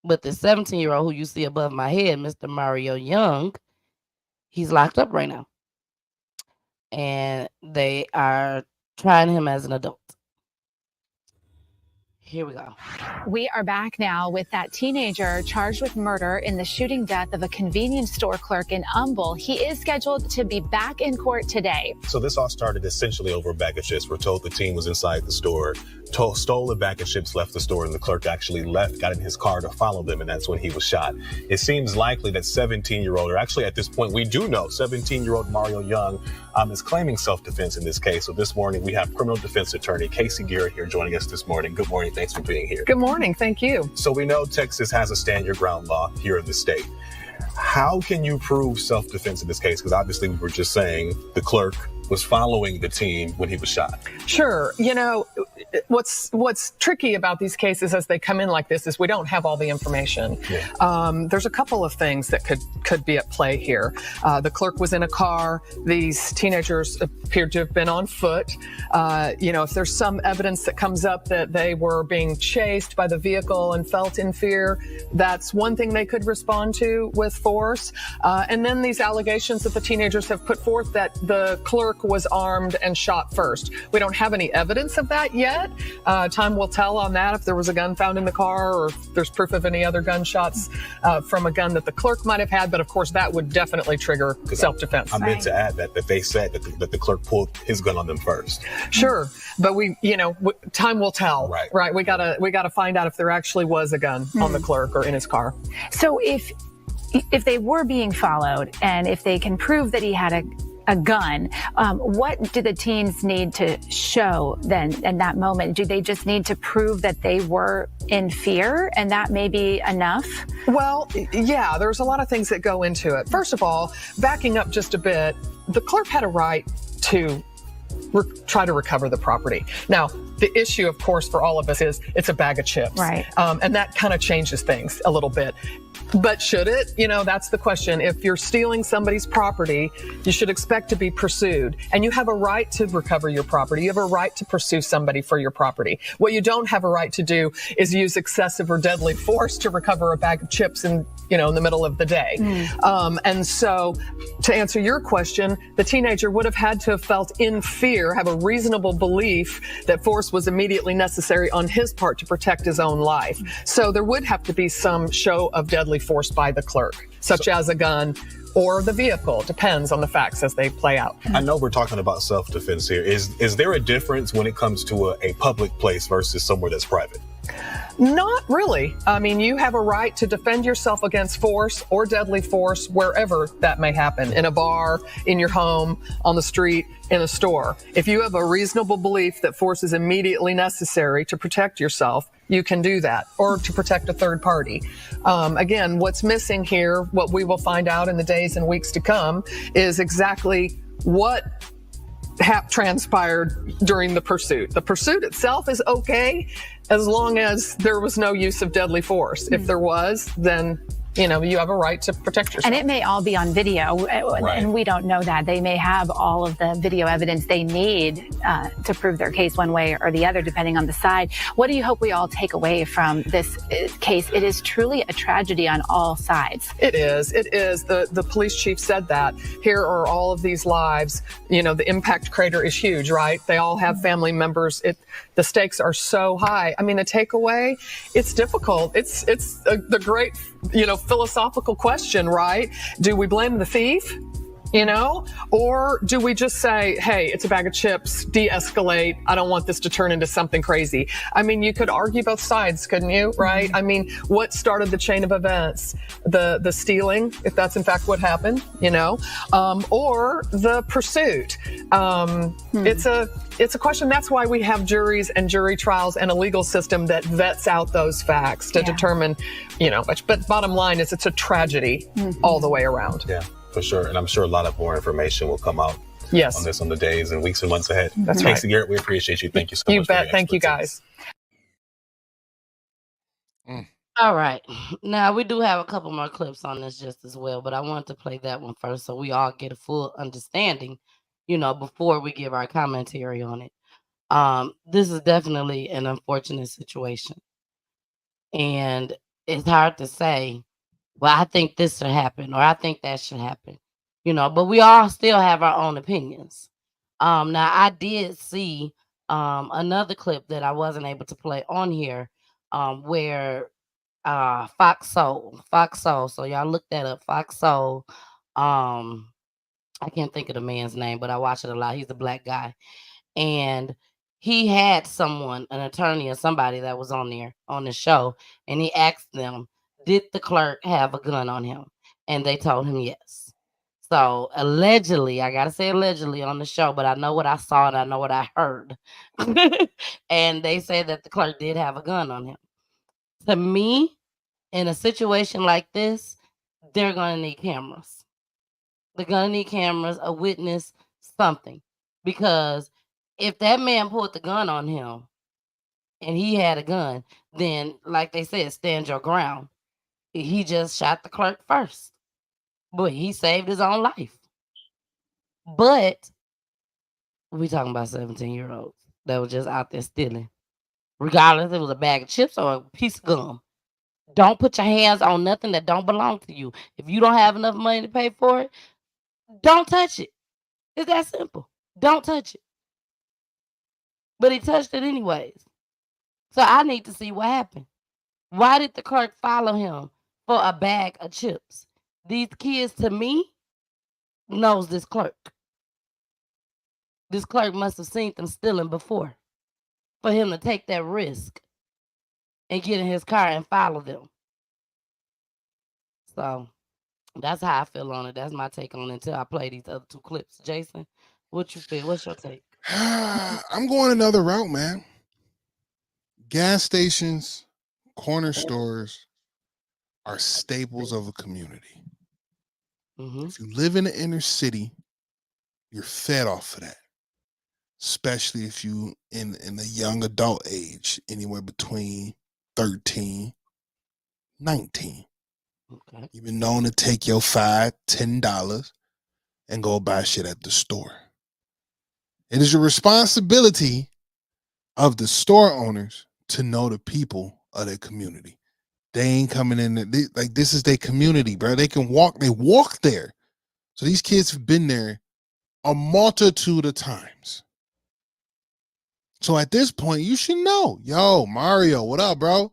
But the 17-year-old who you see above my head, Mr. Mario Young, he's locked up right now. And they are trying him as an adult. Here we go. We are back now with that teenager charged with murder in the shooting death of a convenience store clerk in Humble. He is scheduled to be back in court today. So this all started essentially over a bag of chips. We're told the teen was inside the store, stole a bag of chips, left the store, and the clerk actually left, got in his car to follow them, and that's when he was shot. It seems likely that 17-year-old, or actually at this point we do know, 17-year-old Mario Young is claiming self-defense in this case. So this morning we have criminal defense attorney Casey Garrett here joining us this morning. Good morning. Thanks for being here. Good morning. Thank you. So we know Texas has a stand your ground law here in the state. How can you prove self-defense in this case? Because obviously we were just saying the clerk was following the teen when he was shot. Sure. what's tricky about these cases as they come in like this is we don't have all the information. There's a couple of things that could be at play here. The clerk was in a car. These teenagers appeared to have been on foot. If there's some evidence that comes up that they were being chased by the vehicle and felt in fear, that's one thing they could respond to with force. And then these allegations that the teenagers have put forth that the clerk was armed and shot first. We don't have any evidence of that yet. Time will tell on that, if there was a gun found in the car or if there's proof of any other gunshots from a gun that the clerk might have had. But of course, that would definitely trigger self-defense. I meant to add that they said that the clerk pulled his gun on them first. Sure, but time will tell. Right. We gotta find out if there actually was a gun on the clerk or in his car. So if they were being followed and if they can prove that he had a gun, what do the teens need to show then in that moment? Do they just need to prove that they were in fear and that may be enough? Well, yeah, there's a lot of things that go into it. First of all, backing up just a bit, the clerk had a right to try to recover the property. Now, the issue, of course, for all of us is it's a bag of chips. Right. And that kind of changes things a little bit. But should it? That's the question. If you're stealing somebody's property, you should expect to be pursued. And you have a right to recover your property. You have a right to pursue somebody for your property. What you don't have a right to do is use excessive or deadly force to recover a bag of chips in the middle of the day. And so to answer your question, the teenager would have had to have felt in fear, have a reasonable belief that force was immediately necessary on his part to protect his own life. So there would have to be some show of deadly force by the clerk, such as a gun or the vehicle. Depends on the facts as they play out. I know we're talking about self-defense here. Is there a difference when it comes to a public place versus somewhere that's private? Not really. I mean, you have a right to defend yourself against force or deadly force wherever that may happen, in a bar, in your home, on the street, in a store. If you have a reasonable belief that force is immediately necessary to protect yourself, you can do that, or to protect a third party. Again, what's missing here, what we will find out in the days and weeks to come, is exactly what transpired during the pursuit. The pursuit itself is okay as long as there was no use of deadly force. If there was, then you have a right to protect yourself. And it may all be on video, and we don't know that. They may have all of the video evidence they need to prove their case one way or the other, depending on the side. What do you hope we all take away from this case? It is truly a tragedy on all sides. It is. It is. The police chief said that. Here are all of these lives. The impact crater is huge, right? They all have family members. The stakes are so high. I mean, the takeaway, it's difficult. It's the great, philosophical question, right? Do we blame the thief? Or do we just say, hey, it's a bag of chips, de-escalate. I don't want this to turn into something crazy. I mean, you could argue both sides, couldn't you? Right? I mean, what started the chain of events? The stealing, if that's in fact what happened, or the pursuit. It's a question. That's why we have juries and jury trials and a legal system that vets out those facts to determine, but bottom line is it's a tragedy all the way around. Yeah. For sure. And I'm sure a lot of more information will come out on this on the days and weeks and months ahead. That's Casey right. Garrett, we appreciate you. Thank you so much. You bet. Thank you, guys. All right. Now, we do have a couple more clips on this just as well, but I wanted to play that one first so we all get a full understanding, before we give our commentary on it. This is definitely an unfortunate situation. And it's hard to say, well, I think this should happen, or I think that should happen, but we all still have our own opinions. Now, I did see another clip that I wasn't able to play on here where Fox Soul, so y'all look that up, Fox Soul. I can't think of the man's name, but I watch it a lot. He's a black guy. And he had someone, an attorney or somebody that was on there on the show, and he asked them, did the clerk have a gun on him? And they told him yes. So allegedly, I got to say allegedly on the show, but I know what I saw and I know what I heard. And they said that the clerk did have a gun on him. To me, in a situation like this, they're going to need cameras. They're going to need cameras, a witness, something. Because if that man pulled the gun on him, and he had a gun, then like they said, stand your ground. He just shot the clerk first, but he saved his own life. But we talking about 17-year-olds that was just out there stealing, regardless if it was a bag of chips or a piece of gum. Don't put your hands on nothing that don't belong to you. If you don't have enough money to pay for it, don't touch it. It's that simple. Don't touch it. But he touched it anyways. So I need to see what happened. Why did the clerk follow him for a bag of chips? These kids, to me, knows this clerk. This clerk must have seen them stealing before for him to take that risk and get in his car and follow them. So that's how I feel on it. That's my take on it until I play these other two clips. Jason, what you feel? What's your take? I'm going another route, man. Gas stations, corner stores are staples of a community. If you live in the inner city, you're fed off of that. Especially if you in the young adult age, anywhere between 13, 19. Okay. You've been known to take your $5, $10 and go buy shit at the store. It is your responsibility of the store owners to know the people of their community. They ain't coming in there, like this is their community, bro. They can walk, they walk there. So these kids have been there a multitude of times. So at this point, you should know. Yo, Mario, what up, bro?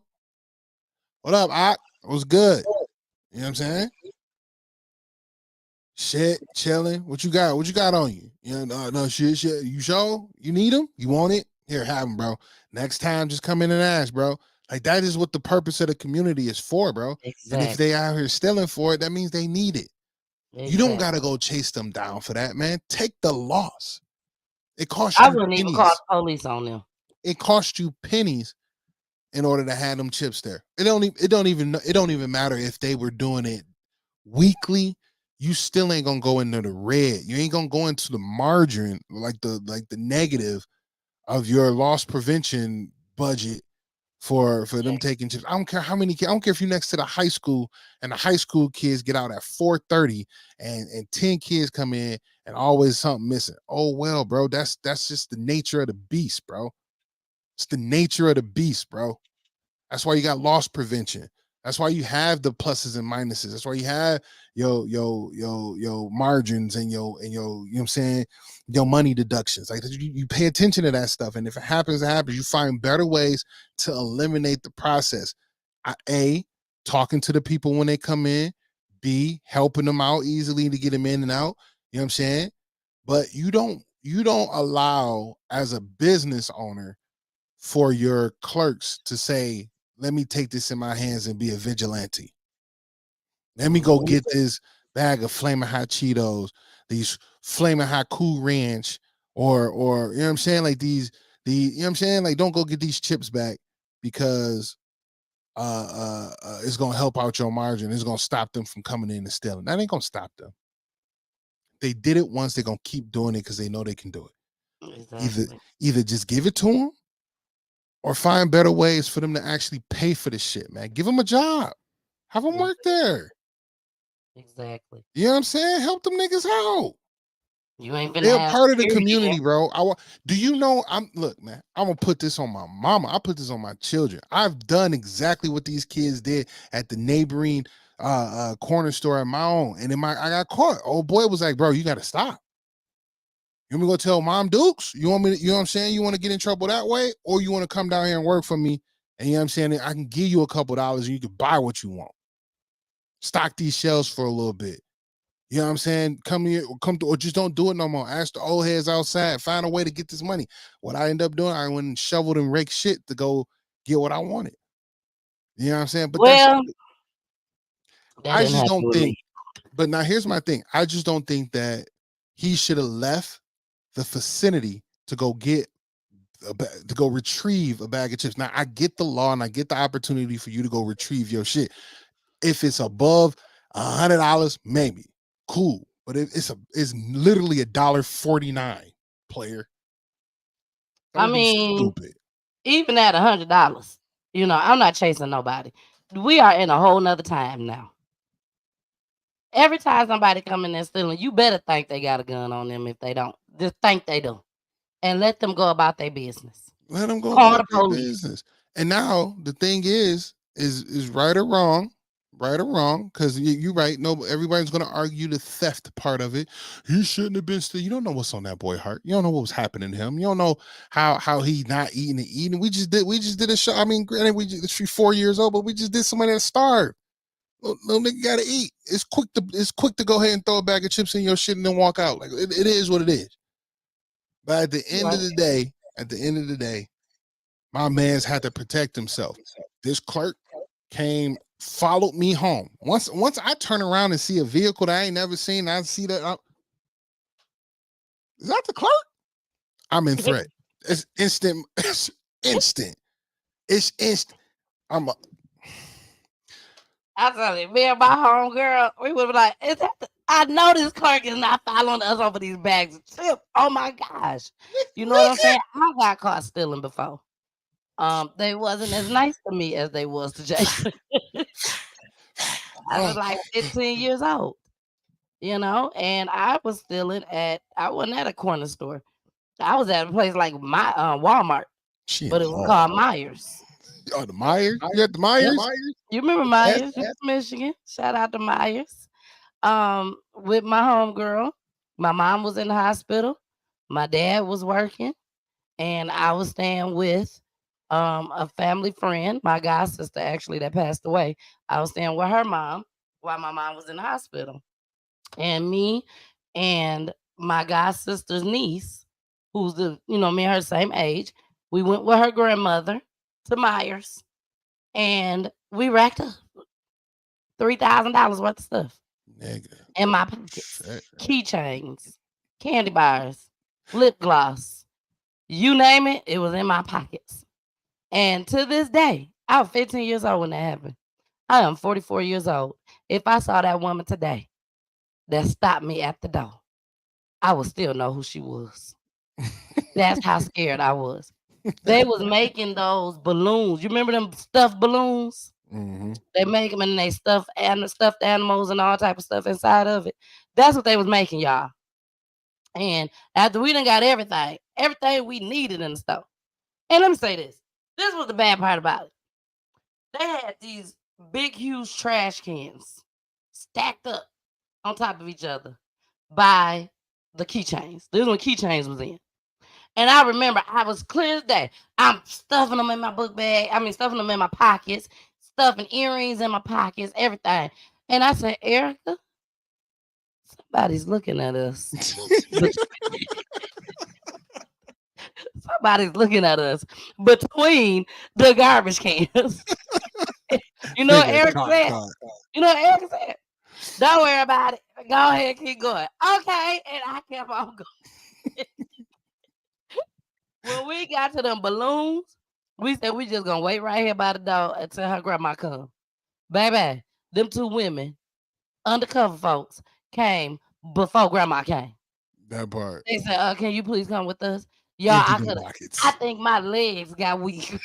What up, Ock? What's good? You know what I'm saying? Shit, chilling. What you got? What you got on you? You know, no shit. You sure? You need them? You want it? Here, have them, bro. Next time, just come in and ask, bro. Like that is what the purpose of the community is for, bro. Exactly. And if they out here stealing for it, that means they need it. Exactly. You don't gotta go chase them down for that, man. Take the loss. It costs I you wouldn't even call the police on them. It costs you pennies in order to have them chips there. It don't even matter if they were doing it weekly. You still ain't gonna go into the red. You ain't gonna go into the margin, like the negative of your loss prevention budget for them taking chips. I don't care how many kids. I don't care if you're next to the high school and the high school kids get out at 4:30 and 10 kids come in and always something missing. Oh well, bro. That's just the nature of the beast, bro. It's the nature of the beast, bro. That's why you got loss prevention. That's why you have the pluses and minuses. That's why you have your margins and your you know what I'm saying, your money deductions. Like you pay attention to that stuff. And if it happens, it happens. You find better ways to eliminate the process. A, talking to the people when they come in. B, helping them out easily to get them in and out. You know what I'm saying? But you don't allow as a business owner for your clerks to say, let me take this in my hands and be a vigilante. Let me go get this bag of Flamin' Hot Cheetos, these Flamin' Hot Cool Ranch, or you know what I'm saying? Like you know what I'm saying? Like don't go get these chips back because it's gonna help out your margin. It's gonna stop them from coming in and stealing. That ain't gonna stop them. They did it once, they're gonna keep doing it because they know they can do it. Exactly. Either just give it to them or find better ways for them to actually pay for this shit, man. Give them a job. Have them work there. Exactly. You know what I'm saying? Help them niggas out. You ain't been They're part of the community, bro. Do you know? Look, man. I'm gonna put this on my mama. I put this on my children. I've done exactly what these kids did at the neighboring corner store at my own, and I got caught. Old boy was like, "Bro, you got to stop. You want me to go tell Mom Dukes? You want me to, you know what I'm saying? You want to get in trouble that way? Or you want to come down here and work for me? And you know what I'm saying? I can give you a couple dollars and you can buy what you want. Stock these shelves for a little bit. You know what I'm saying? Come here, or just don't do it no more. Ask the old heads outside. Find a way to get this money. What I end up doing, I went and shoveled and raked shit to go get what I wanted. You know what I'm saying? But I just don't think. But now here's my thing. I just don't think that he should have left the vicinity to go retrieve a bag of chips. Now I get the law and I get the opportunity for you to go retrieve your shit. If it's above $100, maybe cool. But it's literally $1.49, player. I mean, stupid. even at $100, I'm not chasing nobody. We are in a whole nother time now. Every time somebody come in there stealing, you better think they got a gun on them. If they don't, just think they do, and let them go about their business. Let them go Call about the their police. business. And now the thing is right or wrong, because you're right. No, everybody's going to argue the theft part of it. He shouldn't have been still. You don't know what's on that boy heart. You don't know what was happening to him. You don't know how he not eating. We just did a show. I mean, granted, she's 4 years old, but we just did somebody that starved. Little nigga gotta eat. It's quick to go ahead and throw a bag of chips in your shit and then walk out. Like it is what it is. But at the end of the day, my man's had to protect himself. This clerk followed me home. Once I turn around and see a vehicle that I ain't never seen, I see that. Is that the clerk? I'm in threat. It's instant. It's instant. It's instant. I tell you, me and my homegirl, we would be like, "Is that? I know this clerk is not following us over these bags of chips. Oh my gosh, you know what I'm saying? I got caught stealing before. They wasn't as nice to me as they was to Jason. I was like 15 years old, and I was stealing I wasn't at a corner store. I was at a place like my Walmart, but it was called Myers. Oh, the Myers? You at the Myers? You remember Myers? You're from Michigan. Shout out to Myers. With my homegirl. My mom was in the hospital. My dad was working, and I was staying with a family friend, my god sister actually that passed away. I was staying with her mom while my mom was in the hospital. And me and my god sister's niece, who's me and her same age, we went with her grandmother to Myers, and we racked up $3,000 worth of stuff. Nigga. In my pockets. Keychains, candy bars, lip gloss, you name it, it was in my pockets. And to this day, I was 15 years old when that happened. I am 44 years old. If I saw that woman today that stopped me at the door, I would still know who she was. That's how scared I was. They was making those balloons. You remember them stuffed balloons? Mm-hmm. They make them and they stuffed animals and all type of stuff inside of it. That's what they was making, y'all. And after we done got everything we needed in the store. And let me say this. This was the bad part about it. They had these big, huge trash cans stacked up on top of each other by the keychains. This is when keychains was in. And I remember I was clear as day. I'm stuffing them in my book bag. Stuffing them in my pockets, stuffing earrings in my pockets, everything. And I said, Erica, somebody's looking at us. Somebody's looking at us between the garbage cans. You know what Eric said? You know what Eric said? Don't worry about it. Go ahead, keep going. Okay, and I kept on going. When we got to them balloons, we said we just gonna wait right here by the door until her grandma come. Baby, them two women, undercover folks, came before grandma came. That part. They said, can you please come with us? Y'all, I think my legs got weak.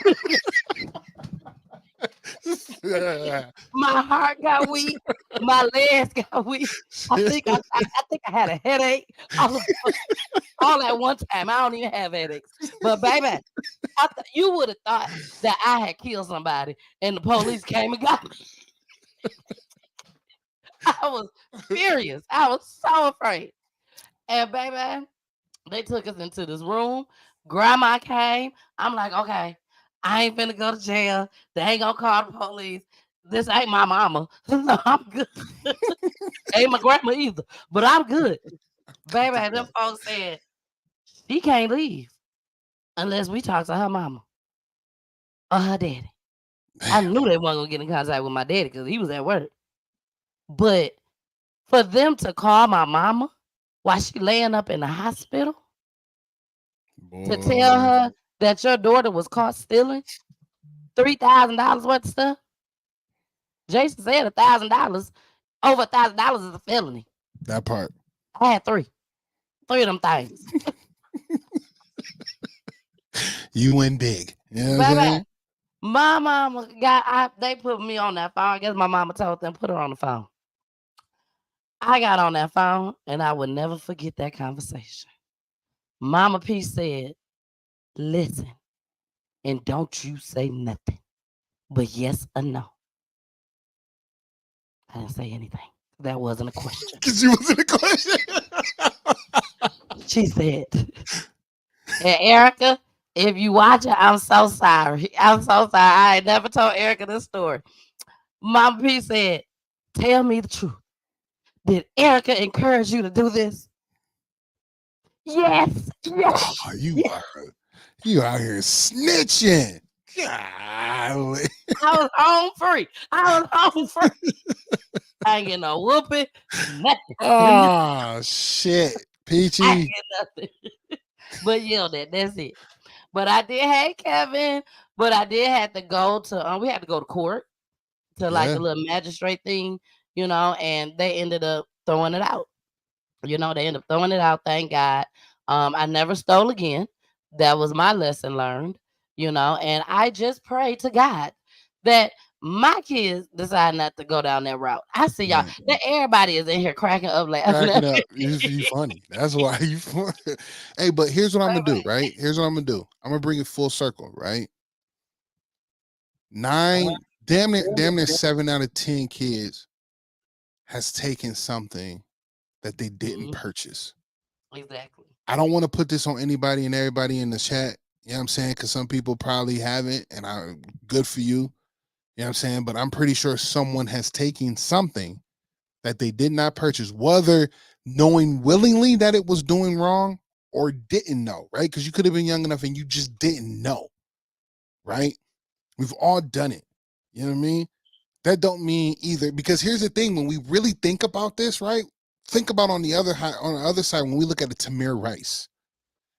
My heart got weak. My legs got weak. I think I had a headache all at one time. I don't even have headaches. But baby, you would have thought that I had killed somebody and the police came and got me. I was furious. I was so afraid. And baby, they took us into this room. Grandma came. I'm like, okay, I ain't finna go to jail. They ain't gonna call the police. This ain't my mama. So I'm good. Ain't my grandma either. But I'm good. Baby, them folks said, she can't leave unless we talk to her mama or her daddy. I knew they wasn't gonna get in contact with my daddy because he was at work. But for them to call my mama while she laying up in the hospital to tell her that your daughter was caught stealing $3,000 worth of stuff. Jason said $1,000, over $1,000 is a felony. That part. I had three of them things. You win big. You know what I'm Baby, saying? my mama they put me on that phone. I guess my mama told them put her on the phone. I got on that phone and I would never forget that conversation. Mama P said, listen, and don't you say nothing but yes or no. I didn't say anything. That wasn't a question. Because you wasn't a question. She said, and Erica, if you watch it, I'm so sorry. I'm so sorry. I ain't never told Erica this story. Mama P said, tell me the truth. Did Erica encourage you to do this? Yes. Yes. Oh, you out here snitching. Golly. I was home free. I ain't getting no whooping. Nothing. Oh shit. Peachy. I ain't get nothing. But yelled at. That's it. But I did have Kevin. But I did have to go to we had to go to court to like Yeah. a little magistrate thing, and they ended up throwing it out. They ended up throwing it out, thank God. I never stole again. That was my lesson learned, and I just pray to God that my kids decide not to go down that route. I see y'all. That everybody is in here cracking up laughing. Cracking up. You funny. That's why you funny. Hey, but here's what I'm gonna do, right? Here's what I'm gonna do. I'm gonna bring it full circle, right? Damn near 7 out of 10 kids has taken something that they didn't purchase. Exactly. I don't want to put this on anybody and everybody in the chat. You know what I'm saying? Because some people probably haven't, and good for you. You know what I'm saying? But I'm pretty sure someone has taken something that they did not purchase, whether knowing willingly that it was doing wrong or didn't know, right? Because you could have been young enough and you just didn't know, right? We've all done it. You know what I mean? That don't mean either, because here's the thing: when we really think about this, right? Think about on the other side when we look at the Tamir Rice,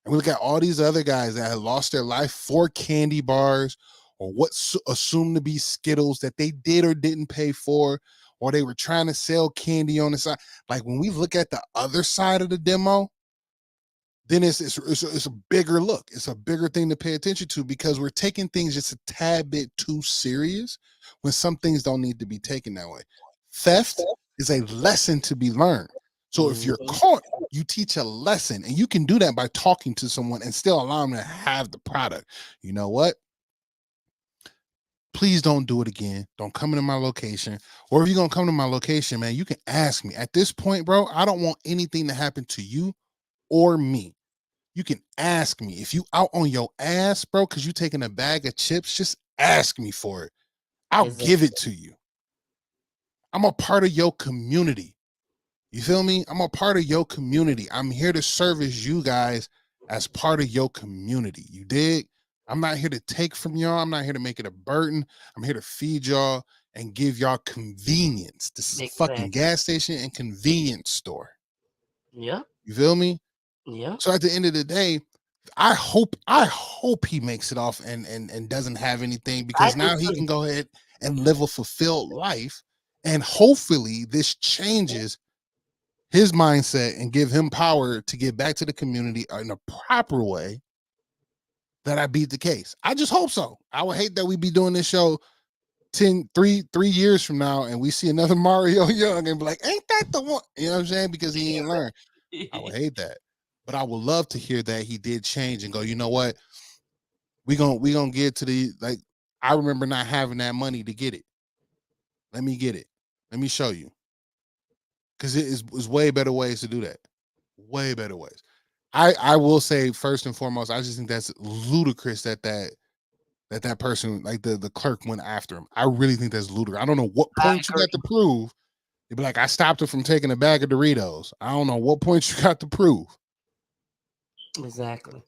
and we look at all these other guys that had lost their life for candy bars or what's assumed to be Skittles that they did or didn't pay for, or they were trying to sell candy on the side. Like when we look at the other side of the demo, then it's a bigger look. It's a bigger thing to pay attention to, because we're taking things just a tad bit too serious when some things don't need to be taken that way. Theft is a lesson to be learned. So if you're caught, you teach a lesson, and you can do that by talking to someone and still allow them to have the product. You know what? Please don't do it again. Don't come into my location. Or if you're going to come to my location, man, you can ask me. At this point, bro, I don't want anything to happen to you or me. You can ask me. If you out on your ass, bro, because you taking a bag of chips, just ask me for it. I'll give it to you. I'm a part of your community. You feel me? I'm a part of your community. I'm here to service you guys as part of your community. You dig? I'm not here to take from y'all. I'm not here to make it a burden. I'm here to feed y'all and give y'all convenience. This is a fucking gas station and convenience store. Yeah. You feel me? Yeah. So at the end of the day, I hope he makes it off and doesn't have anything, because now he can go ahead and live a fulfilled life, and hopefully this changes his mindset and give him power to get back to the community in a proper way, that I beat the case. I just hope so. I would hate that we be doing this show 3 years from now and we see another Mario Young and be like, ain't that the one? You know what I'm saying? Because he ain't learned. I would hate that. But I would love to hear that he did change and go, you know what? We gonna get to the, like, I remember not having that money to get it. Let me get it. Let me show you. Because it is way better ways to do that. Way better ways. I will say, first and foremost, I just think that's ludicrous that person, like the clerk, went after him. I really think that's ludicrous. I don't know what point you got to prove. You'd be like, I stopped her from taking a bag of Doritos. I don't know what point you got to prove. Exactly.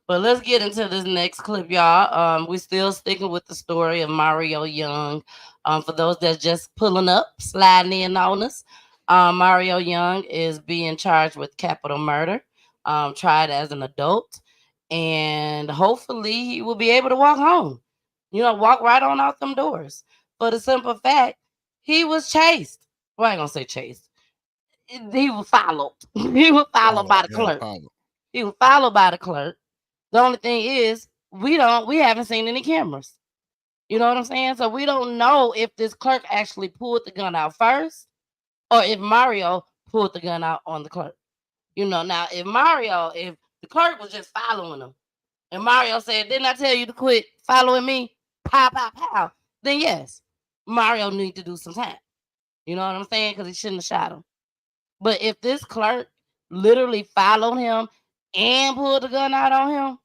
But let's get into this next clip, y'all. We're still sticking with the story of Mario Young. For those that's just pulling up, sliding in on us, Mario Young is being charged with capital murder, tried as an adult, and hopefully he will be able to walk home. Walk right on out them doors. For the simple fact, he was chased. Well, I ain't gonna say chased. He was followed. He was followed by the clerk. He was followed by the clerk. The only thing is we haven't seen any cameras. You know what I'm saying? So we don't know if this clerk actually pulled the gun out first or if Mario pulled the gun out on the clerk. You know, now if the clerk was just following him and Mario said, "Didn't I tell you to quit following me?" Pow, pow, pow. Then yes, Mario need to do some time. You know what I'm saying? Because he shouldn't have shot him. But if this clerk literally followed him and pulled the gun out on him,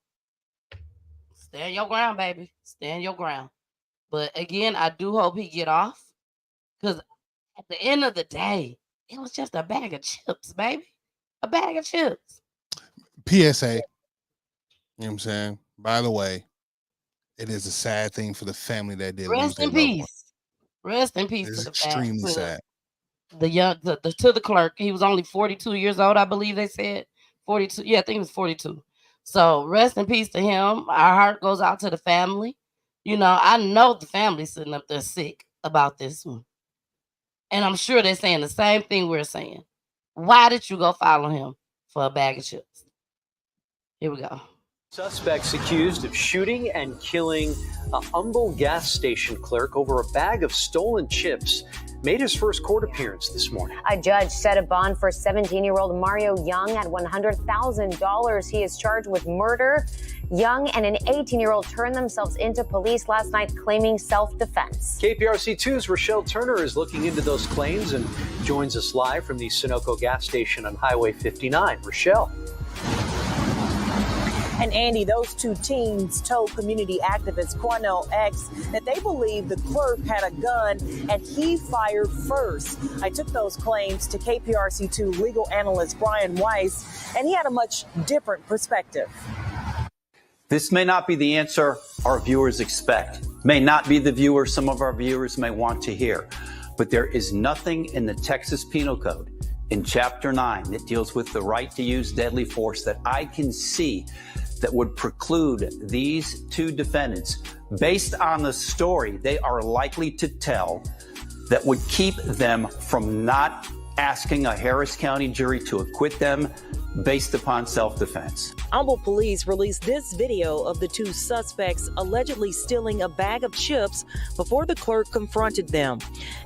stand your ground, baby. Stand your ground. But again, I do hope he get off. Because at the end of the day, it was just a bag of chips, baby. A bag of chips. PSA. You know what I'm saying? By the way, it is a sad thing for the family that did lose Rest their in loved one. peace. Rest in peace It's to the extremely family. sad. To the clerk. He was only 42 years old, I believe they said. 42. Yeah, I think it was 42. So rest in peace to him. Our heart goes out to the family. You know, I know the family's sitting up there sick about this one. And I'm sure they're saying the same thing we're saying. Why did you go follow him for a bag of chips? Here we go. Suspects accused of shooting and killing a Humble gas station clerk over a bag of stolen chips made his first court appearance this morning. A judge set a bond for 17-year-old Mario Young at $100,000. He is charged with murder. Young and an 18-year-old turned themselves into police last night claiming self-defense. KPRC2's Rochelle Turner is looking into those claims and joins us live from the Sunoco gas station on Highway 59. Rochelle. And Andy, those two teens told community activist Quanell X that they believe the clerk had a gun and he fired first. I took those claims to KPRC2 legal analyst Brian Weiss, and he had a much different perspective. This may not be the answer our viewers expect, may not be the viewer some of our viewers may want to hear, but there is nothing in the Texas Penal Code in Chapter 9 that deals with the right to use deadly force that I can see that would preclude these two defendants, based on the story they are likely to tell, that would keep them from not asking a Harris County jury to acquit them based upon self-defense. Humble police released this video of the two suspects allegedly stealing a bag of chips before the clerk confronted them.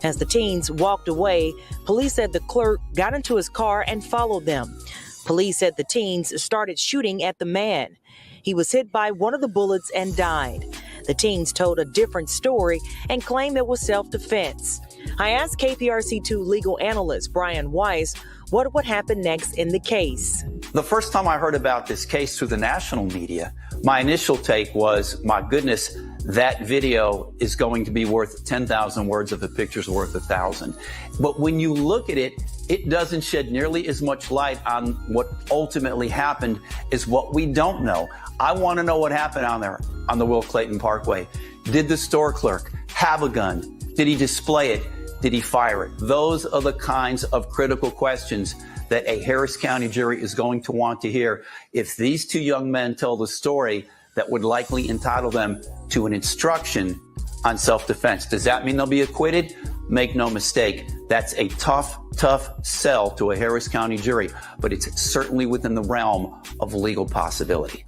As the teens walked away, police said the clerk got into his car and followed them. Police said the teens started shooting at the man. He was hit by one of the bullets and died. The teens told a different story and claimed it was self-defense. I asked KPRC2 legal analyst Brian Weiss what would happen next in the case. The first time I heard about this case through the national media, my initial take was, my goodness, that video is going to be worth 10,000 words if a picture's worth 1,000. But when you look at it, it doesn't shed nearly as much light on what ultimately happened as what we don't know. I want to know what happened on there on the Will Clayton Parkway. Did the store clerk have a gun? Did he display it? Did he fire it? Those are the kinds of critical questions that a Harris County jury is going to want to hear if these two young men tell the story that would likely entitle them to an instruction on self-defense. Does that mean they'll be acquitted? Make no mistake, that's a tough sell to a Harris County jury, but it's certainly within the realm of legal possibility.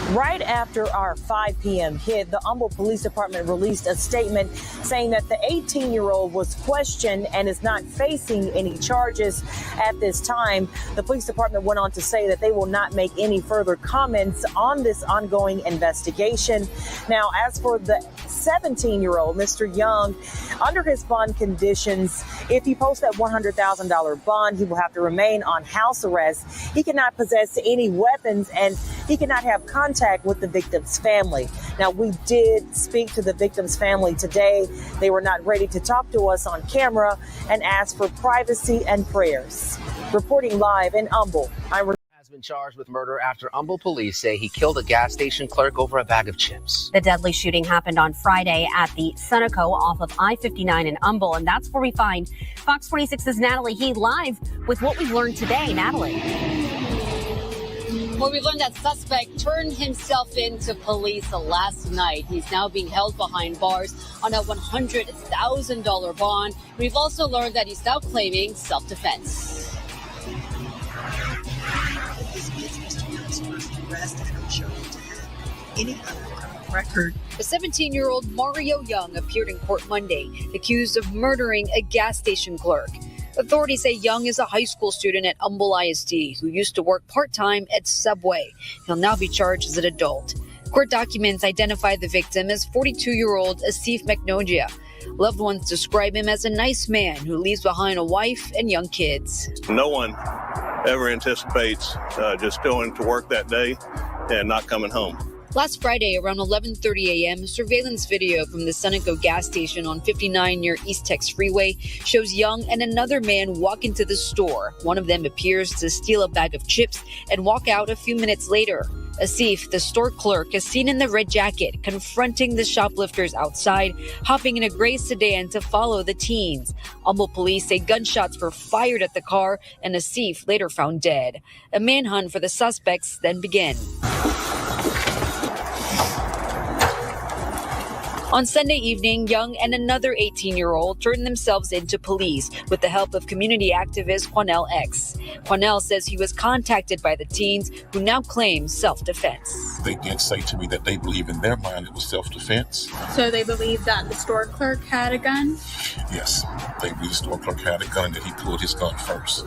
Right after our 5 p.m. hit, the Humble Police Department released a statement saying that the 18-year-old was questioned and is not facing any charges at this time. The police department went on to say that they will not make any further comments on this ongoing investigation. Now, as for the 17-year-old, Mr. Young, under his bond conditions, if he posts that $100,000 bond, he will have to remain on house arrest. He cannot possess any weapons and he cannot have contact with the victim's family. Now, we did speak to the victim's family today. They were not ready to talk to us on camera and asked for privacy and prayers. Reporting live in Humble, has been charged with murder after Humble police say he killed a gas station clerk over a bag of chips. The deadly shooting happened on Friday at the Sunoco off of I-59 in Humble, and that's where we find Fox 46's Natalie He live with what we've learned today. Natalie. Well, we learned that suspect turned himself into police last night. He's now being held behind bars on a $100,000 bond. We've also learned that he's now claiming self-defense. arrest and don't show him to have any other criminal record. The 17-year-old Mario Young appeared in court Monday, accused of murdering a gas station clerk. Authorities say Young is a high school student at Humble ISD who used to work part-time at Subway. He'll now be charged as an adult. Court documents identify the victim as 42-year-old Asif Mcnogia. Loved ones describe him as a nice man who leaves behind a wife and young kids. No one ever anticipates just going to work that day and not coming home. Last Friday, around 11:30 a.m., surveillance video from the Sunoco gas station on 59 near East Tex Freeway shows Young and another man walk into the store. One of them appears to steal a bag of chips and walk out a few minutes later. Asif, the store clerk, is seen in the red jacket, confronting the shoplifters outside, hopping in a gray sedan to follow the teens. Humble police say gunshots were fired at the car, and Asif later found dead. A manhunt for the suspects then began. On Sunday evening, Young and another 18-year-old turned themselves into police with the help of community activist Quanell X. Quanell says he was contacted by the teens who now claim self-defense. They did say to me that they believe in their mind it was self-defense. So they believe that the store clerk had a gun? Yes, they believe the store clerk had a gun, that he pulled his gun first.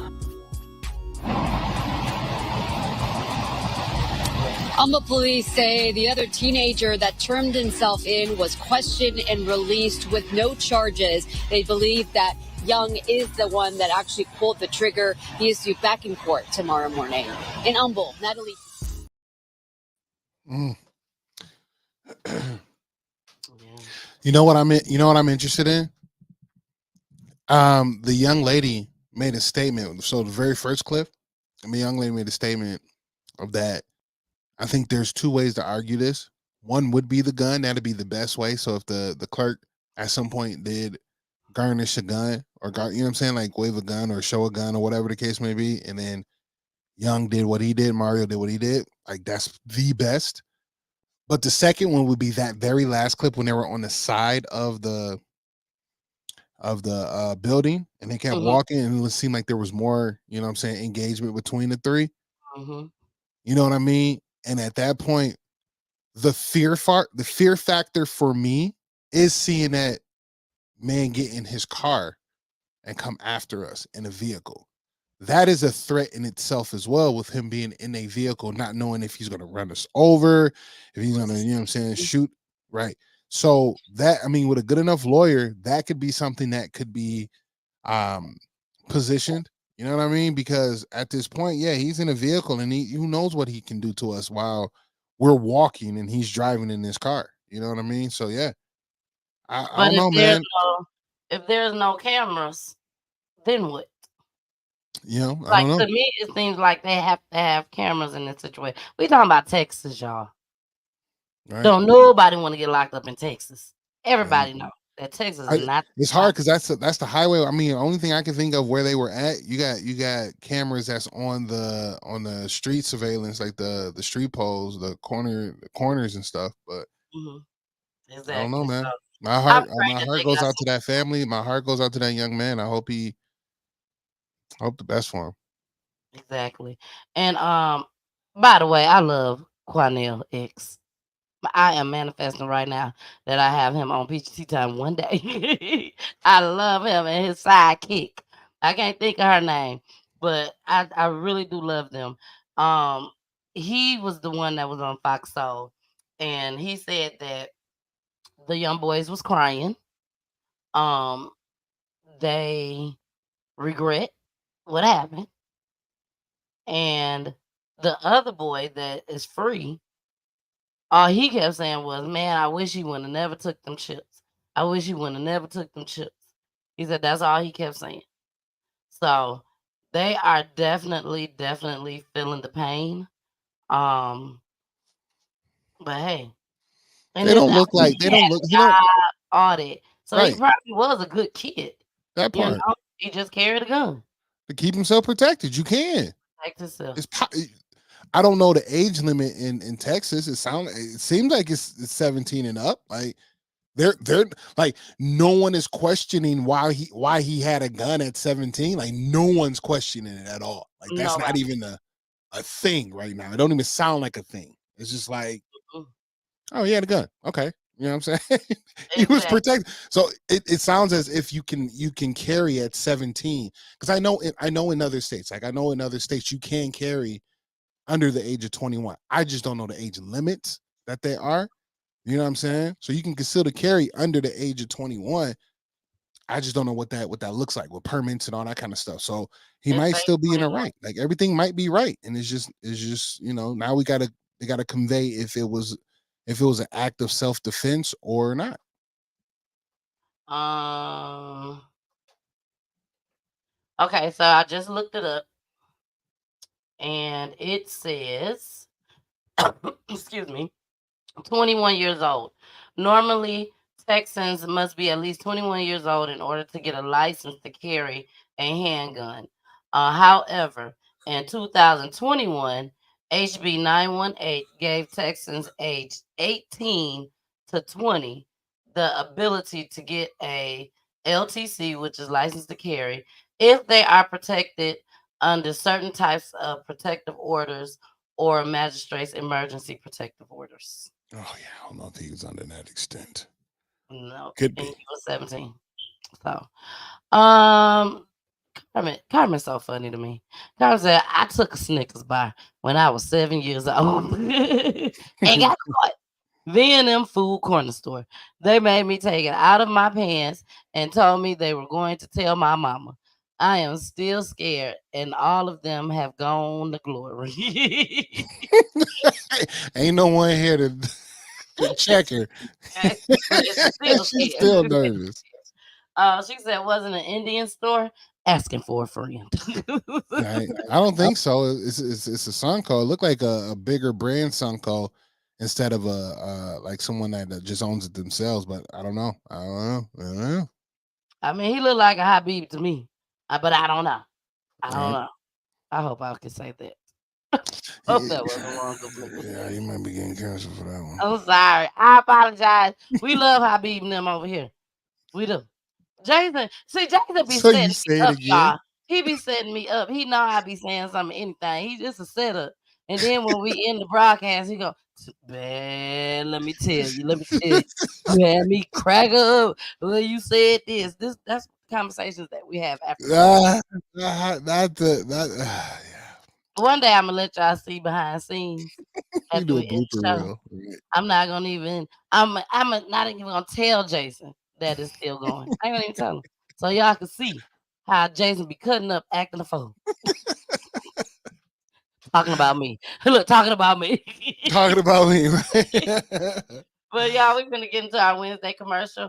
Humble police say the other teenager that turned himself in was questioned and released with no charges. They believe that Young is the one that actually pulled the trigger. He is due back in court tomorrow morning. In Humble, Natalie. You know what I'm interested in? The young lady made a statement. So the very first clip, the young lady made a statement of that. I think there's two ways to argue this. One would be the gun. That'd be the best way. So if the clerk at some point did garnish a gun or, you know what I'm saying, like wave a gun or show a gun or whatever the case may be, and then Young did what he did, Mario did what he did, like that's the best. But the second one would be that very last clip when they were on the side of the building and they kept walking, and it seemed like there was more, you know what I'm saying, engagement between the three. You know what I mean? And at that point, the fear factor for me is seeing that man get in his car and come after us in a vehicle. That is a threat in itself as well, with him being in a vehicle, not knowing if he's going to run us over, if he's going to, you know what I'm saying, shoot. Right. So that, I mean, with a good enough lawyer, that could be something that could be positioned. You know what I mean? Because at this point, yeah, he's in a vehicle and who knows what he can do to us while we're walking and he's driving in this car. You know what I mean? So yeah, I don't know, man. If there's no cameras, then what? You know, like I don't know. To me, it seems like they have to have cameras in this situation. We talking about Texas, y'all. Right. Don't nobody want to get locked up in Texas. Everybody know that Texas is not. It's hard because that's the highway. I mean, the only thing I can think of where they were at, you got cameras that's on the street surveillance, like the street poles, the corners and stuff. But exactly. I don't know, man. So, my heart goes out to that family. My heart goes out to that young man. I hope the best for him. Exactly. And by the way, I love Quanell X. I am manifesting right now that I have him on PGT time one day. I love him and his sidekick. I can't think of her name, but I really do love them. He was the one that was on Fox Soul, and he said that the young boys was crying. They regret what happened, and the other boy that is free, all he kept saying was, man, I wish he wouldn't have never took them chips. I wish he wouldn't have never took them chips. He said that's all he kept saying. So they are definitely feeling the pain. But hey, and they don't look like audit. So he probably was a good kid. That part. You know? He just carried a gun to keep himself protected. You can protect yourself. I don't know the age limit in Texas. It seems like it's 17 and up. Like they're like no one is questioning why he had a gun at 17. Like no one's questioning it at all. Like that's not even a thing right now. It don't even sound like a thing. It's just like, oh, he had a gun. Okay. You know what I'm saying? He was protected. So it sounds as if you can carry at 17. Because I know in other states, like I know in other states you can carry under the age of 21. I just don't know the age limits that they are. You know what I'm saying? So you can still carry under the age of 21. I just don't know what that looks like with permits and all that kind of stuff. So he might still be in the right. Like everything might be right. And it's just, you know, now they gotta convey if it was an act of self-defense or not. Okay, so I just looked it up and it says, excuse me, 21 years old. Normally, Texans must be at least 21 years old in order to get a license to carry a handgun. However, in 2021, HB 918 gave Texans aged 18 to 20 the ability to get a LTC, which is license to carry, if they are protected under certain types of protective orders or magistrate's emergency protective orders. Oh yeah, I don't know if he was under that extent. No, could be. He was 17. So, Carmen's so funny to me. Carmen said, I took a Snickers bar when I was 7 years old and got caught. V&M Food Corner Store. They made me take it out of my pants and told me they were going to tell my mama. I am still scared, and all of them have gone to glory. Ain't no one here to check her. She's still nervous. She said it wasn't an Indian store asking for a friend. I don't think so. It's a Sunco. It looked like a bigger brand Sunco instead of a like someone that just owns it themselves. But I don't know. I mean, he looked like a Habib to me, but I don't know. I hope I can say that. Hope that wasn't wrong. Yeah, you might be getting canceled for that one. I'm sorry. I apologize. We love Habib and them over here. We do. Jason be setting me up, y'all. He be setting me up. He know I be saying something, anything. He just a setup. And then when we end the broadcast, he go, man, let me tell you. You had me crack up when you said this. That's conversations that we have after. One day I'm gonna let y'all see behind the scenes. You do a blooper reel. I'm not gonna even. I'm not even gonna tell Jason that it's still going. I ain't gonna even tell him, so y'all can see how Jason be cutting up, acting a fool. Talking about me. Look, talking about me. Talking about me, right? But y'all, we're gonna get into our Wednesday commercial.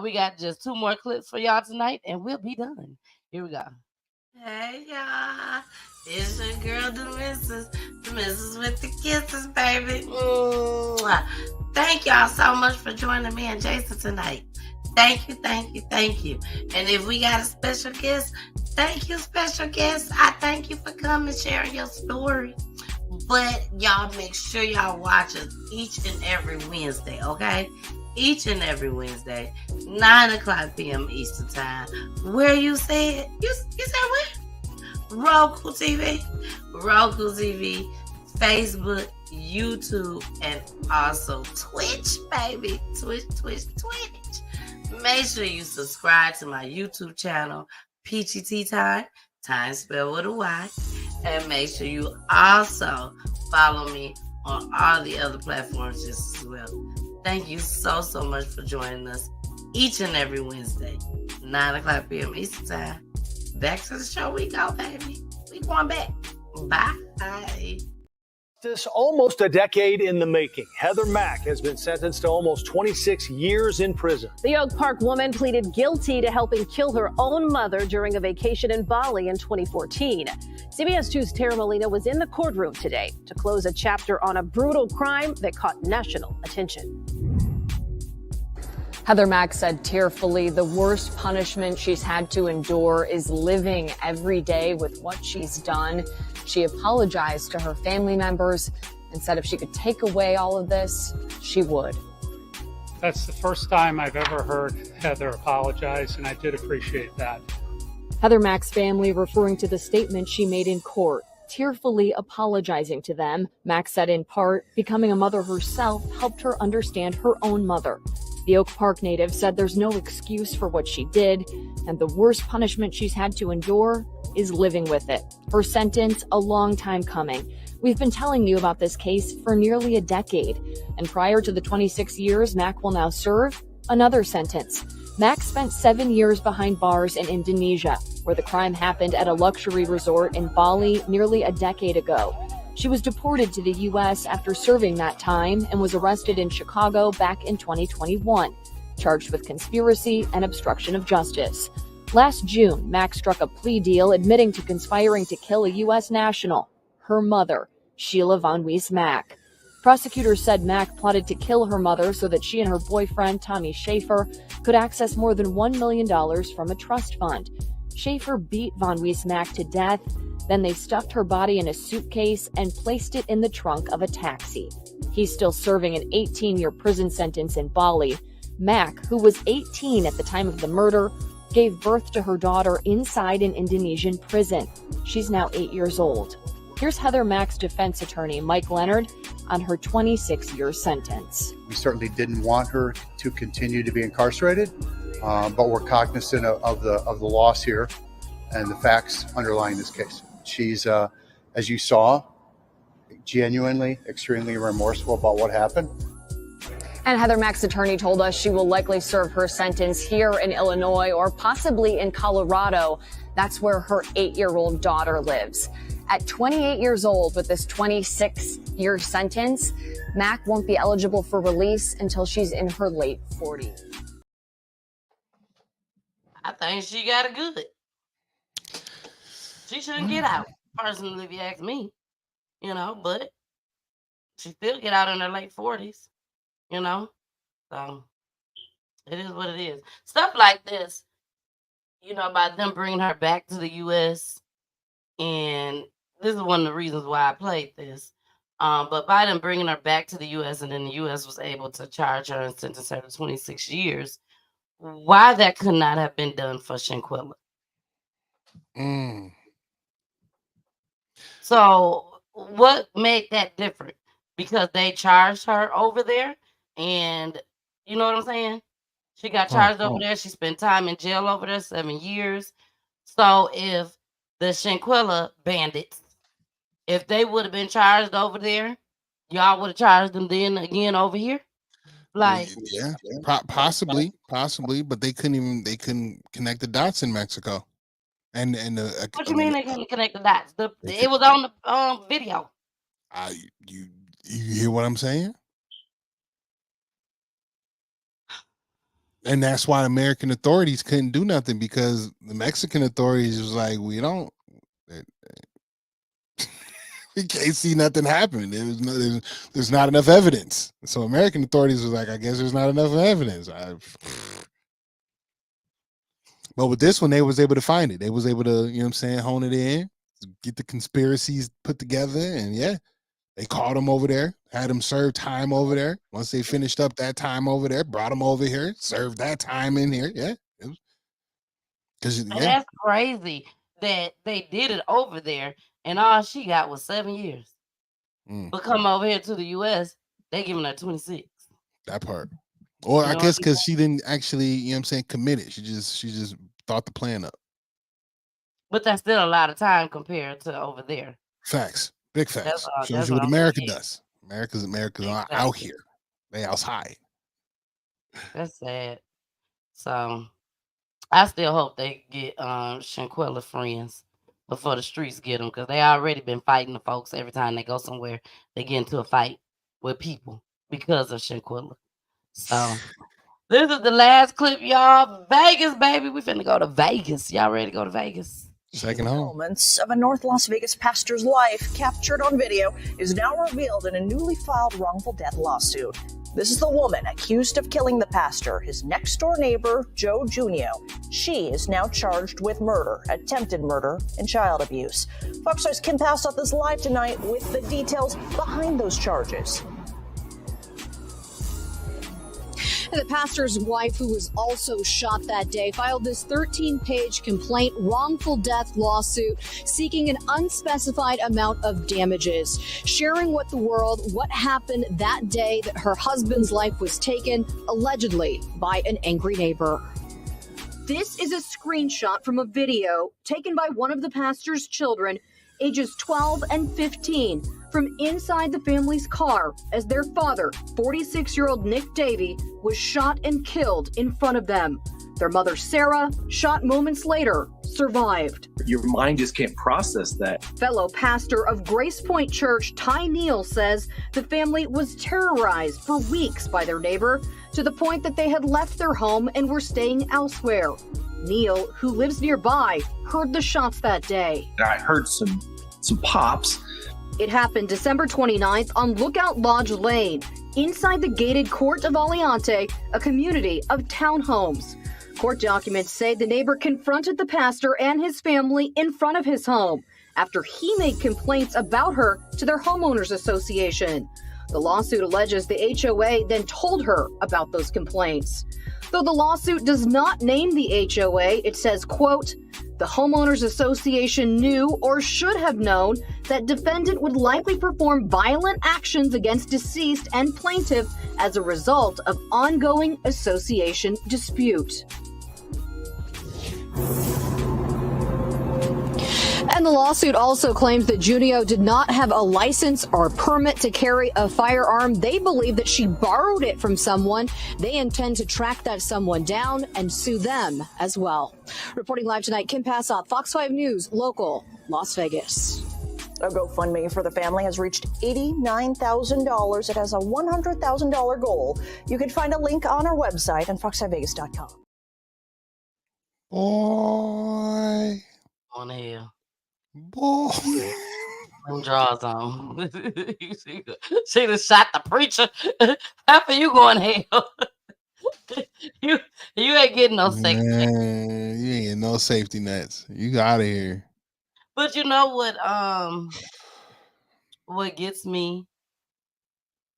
We got just 2 more clips for y'all tonight, and we'll be done. Here we go. Hey y'all, it's your girl, the missus with the kisses, baby. Thank y'all so much for joining me and Jason tonight. Thank you. And if we got a special guest, thank you, special guest. I thank you for coming and sharing your story. But y'all make sure y'all watch us each and every Wednesday, okay? Each and every Wednesday, 9:00 p.m. Eastern Time. Where you said? You said where? Roku TV, Facebook, YouTube, and also Twitch, baby. Twitch. Make sure you subscribe to my YouTube channel, PGT Time spelled with a Y. And make sure you also follow me on all the other platforms just as well. Thank you so much for joining us each and every Wednesday, 9:00 p.m. Eastern Time. Back to the show we go, baby. We going back. Bye. This almost a decade in the making. Heather Mack has been sentenced to almost 26 years in prison. The Oak Park woman pleaded guilty to helping kill her own mother during a vacation in Bali in 2014. CBS 2's Tara Molina was in the courtroom today to close a chapter on a brutal crime that caught national attention. Heather Mack said tearfully the worst punishment she's had to endure is living every day with what she's done. She apologized to her family members and said if she could take away all of this, she would. That's the first time I've ever heard Heather apologize, and I did appreciate that. Heather Mack's family referring to the statement she made in court. tearfully apologizing to them. Mack said in part, becoming a mother herself helped her understand her own mother. The Oak Park native said there's no excuse for what she did, and the worst punishment she's had to endure is living with it. Her sentence, a long time coming. We've been telling you about this case for nearly a decade, and prior to the 26 years Mack will now serve, another sentence. Mack spent 7 years behind bars in Indonesia, where the crime happened at a luxury resort in Bali nearly a decade ago. She was deported to the U.S. after serving that time and was arrested in Chicago back in 2021, charged with conspiracy and obstruction of justice. Last June, Mack struck a plea deal admitting to conspiring to kill a U.S. national, her mother, Sheila Von Weiss Mack. Prosecutors said Mack plotted to kill her mother so that she and her boyfriend, Tommy Schaefer, could access more than $1 million from a trust fund. Schaefer beat Von Weiss Mack to death. Then they stuffed her body in a suitcase and placed it in the trunk of a taxi. He's still serving an 18-year prison sentence in Bali. Mack, who was 18 at the time of the murder, gave birth to her daughter inside an Indonesian prison. She's now 8 years old. Here's Heather Mack's defense attorney, Mike Leonard, on her 26-year sentence. We certainly didn't want her to continue to be incarcerated, but we're cognizant of the loss here and the facts underlying this case. She's, as you saw, genuinely, extremely remorseful about what happened. And Heather Mack's attorney told us she will likely serve her sentence here in Illinois or possibly in Colorado. That's where her 8-year-old daughter lives. At 28 years old with this 26-year sentence, Mack won't be eligible for release until she's in her late 40s. I think she got it good. She shouldn't get out, personally, if you ask me. But she still get out in her late 40s. So it is what it is. Stuff like this, by them bringing her back to the U.S. And this is one of the reasons why I played this. But by them bringing her back to the U.S. and then the U.S. was able to charge her and sentence her to 26 years, why that could not have been done for Shanquella. So what made that different? Because they charged her over there, and you know what I'm saying? She got charged over there. She spent time in jail over there, 7 years. So if the Shanquella bandits, if they would have been charged over there, y'all would have charged them then again over here? Possibly, but they couldn't connect the dots in Mexico. And what you mean they couldn't connect the dots? It was on the video. You hear what I'm saying? And that's why American authorities couldn't do nothing, because the Mexican authorities was like, we can't see nothing happen. There's not enough evidence. So American authorities was like, I guess there's not enough evidence. But with this one, they was able to find it. They was able to, hone it in, get the conspiracies put together, and they called him over there, had him serve time over there. Once they finished up that time over there, brought him over here, served that time in here. That's crazy that they did it over there, and all she got was 7 years. But come over here to the U.S., they giving her 26. That part. Or I guess because she didn't actually, commit it. She just thought the plan up. But that's still a lot of time compared to over there. Facts. Big facts. Shows you what America does. America's out here. They outside. That's sad. So I still hope they get Shanquella friends before the streets get them, because they already been fighting the folks. Every time they go somewhere, they get into a fight with people because of Shanquella. So this is the last clip, y'all. Vegas, baby. We finna go to Vegas. Y'all ready to go to Vegas? Second home. Moments of a North Las Vegas pastor's life captured on video is now revealed in a newly filed wrongful death lawsuit. This is the woman accused of killing the pastor, his next-door neighbor, Joe Junio. She is now charged with murder, attempted murder, and child abuse. Fox 5's Kim Passoff is live tonight with the details behind those charges. The pastor's wife, who was also shot that day, filed this 13-page complaint wrongful death lawsuit seeking an unspecified amount of damages, sharing with the world what happened that day that her husband's life was taken, allegedly by an angry neighbor. This is a screenshot from a video taken by one of the pastor's children, ages 12 and 15, from inside the family's car as their father, 46-year-old Nick Davey, was shot and killed in front of them. Their mother, Sarah, shot moments later, survived. Your mind just can't process that. Fellow pastor of Grace Point Church, Ty Neal, says the family was terrorized for weeks by their neighbor to the point that they had left their home and were staying elsewhere. Neal, who lives nearby, heard the shots that day. I heard some pops. It happened December 29th on Lookout Lodge Lane, inside the gated Court of Aliante, a community of townhomes. Court documents say the neighbor confronted the pastor and his family in front of his home after he made complaints about her to their homeowners association. The lawsuit alleges the HOA then told her about those complaints. Though the lawsuit does not name the HOA, it says, quote, the homeowners association knew or should have known that defendant would likely perform violent actions against deceased and plaintiff as a result of ongoing association dispute. And the lawsuit also claims that Junio did not have a license or permit to carry a firearm. They believe that she borrowed it from someone. They intend to track that someone down and sue them as well. Reporting live tonight, Kim Passoff, Fox 5 News, local, Las Vegas. A GoFundMe for the family has reached $89,000. It has a $100,000 goal. You can find a link on our website and fox5vegas.com. Boy. On here. Boy. Them draws on. She done shot the preacher. After you going hell. you ain't getting no safety net. Man, you ain't getting no safety nets. You out of here. But you know what gets me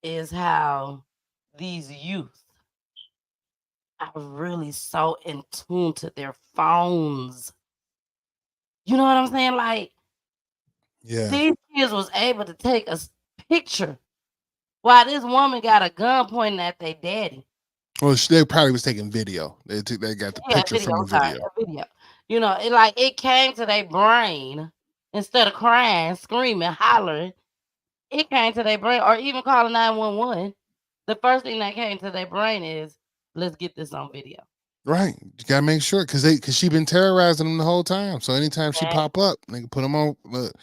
is how these youth are really so in tune to their phones. You know what I'm saying? Like, yeah, these kids was able to take a picture while this woman got a gun pointing at their daddy. Well, they probably was taking video. They got the picture from the video. You know, it came to their brain instead of crying, screaming, hollering. It came to their brain, or even calling 911. The first thing that came to their brain is, let's get this on video. Right, you gotta make sure because she been terrorizing them the whole time. So anytime she pop up, they can put them on. Look,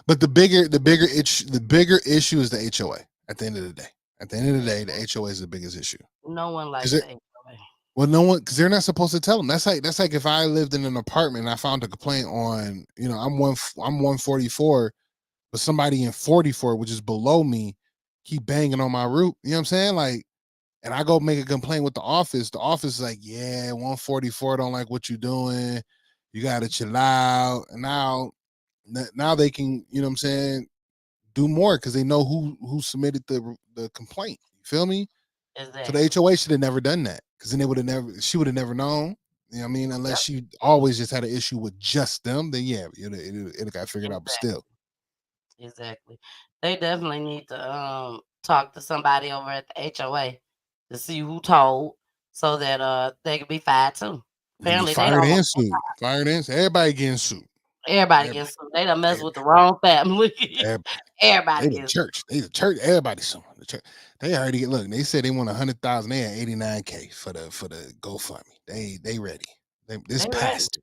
but the bigger issue is the HOA. At the end of the day, the HOA is the biggest issue. No one likes the HOA. Well, no one, because they're not supposed to tell them. That's like if I lived in an apartment and I found a complaint on, I'm 144, but somebody in 44, which is below me, keep banging on my roof. You know what I'm saying? Like. And I go make a complaint with the office. The office is like, yeah, 144 don't like what you're doing. You got to chill out. And now they can, you know what I'm saying, do more because they know who submitted the complaint. You feel me? Exactly. So the HOA should have never done that because then she would have never known. You know what I mean? Unless she always just had an issue with just them, then yeah, it got figured out, but still. Exactly. They definitely need to talk to somebody over at the HOA. To see who told, so that they could be fired too. Apparently, fired and sued. Everybody getting sued. Everybody getting sued. They done mess with the wrong family. Everybody getting sued. They the church. Everybody suing the church. They already look. They said they want 100,000. They had 89K for the GoFundMe. They ready. This pastor.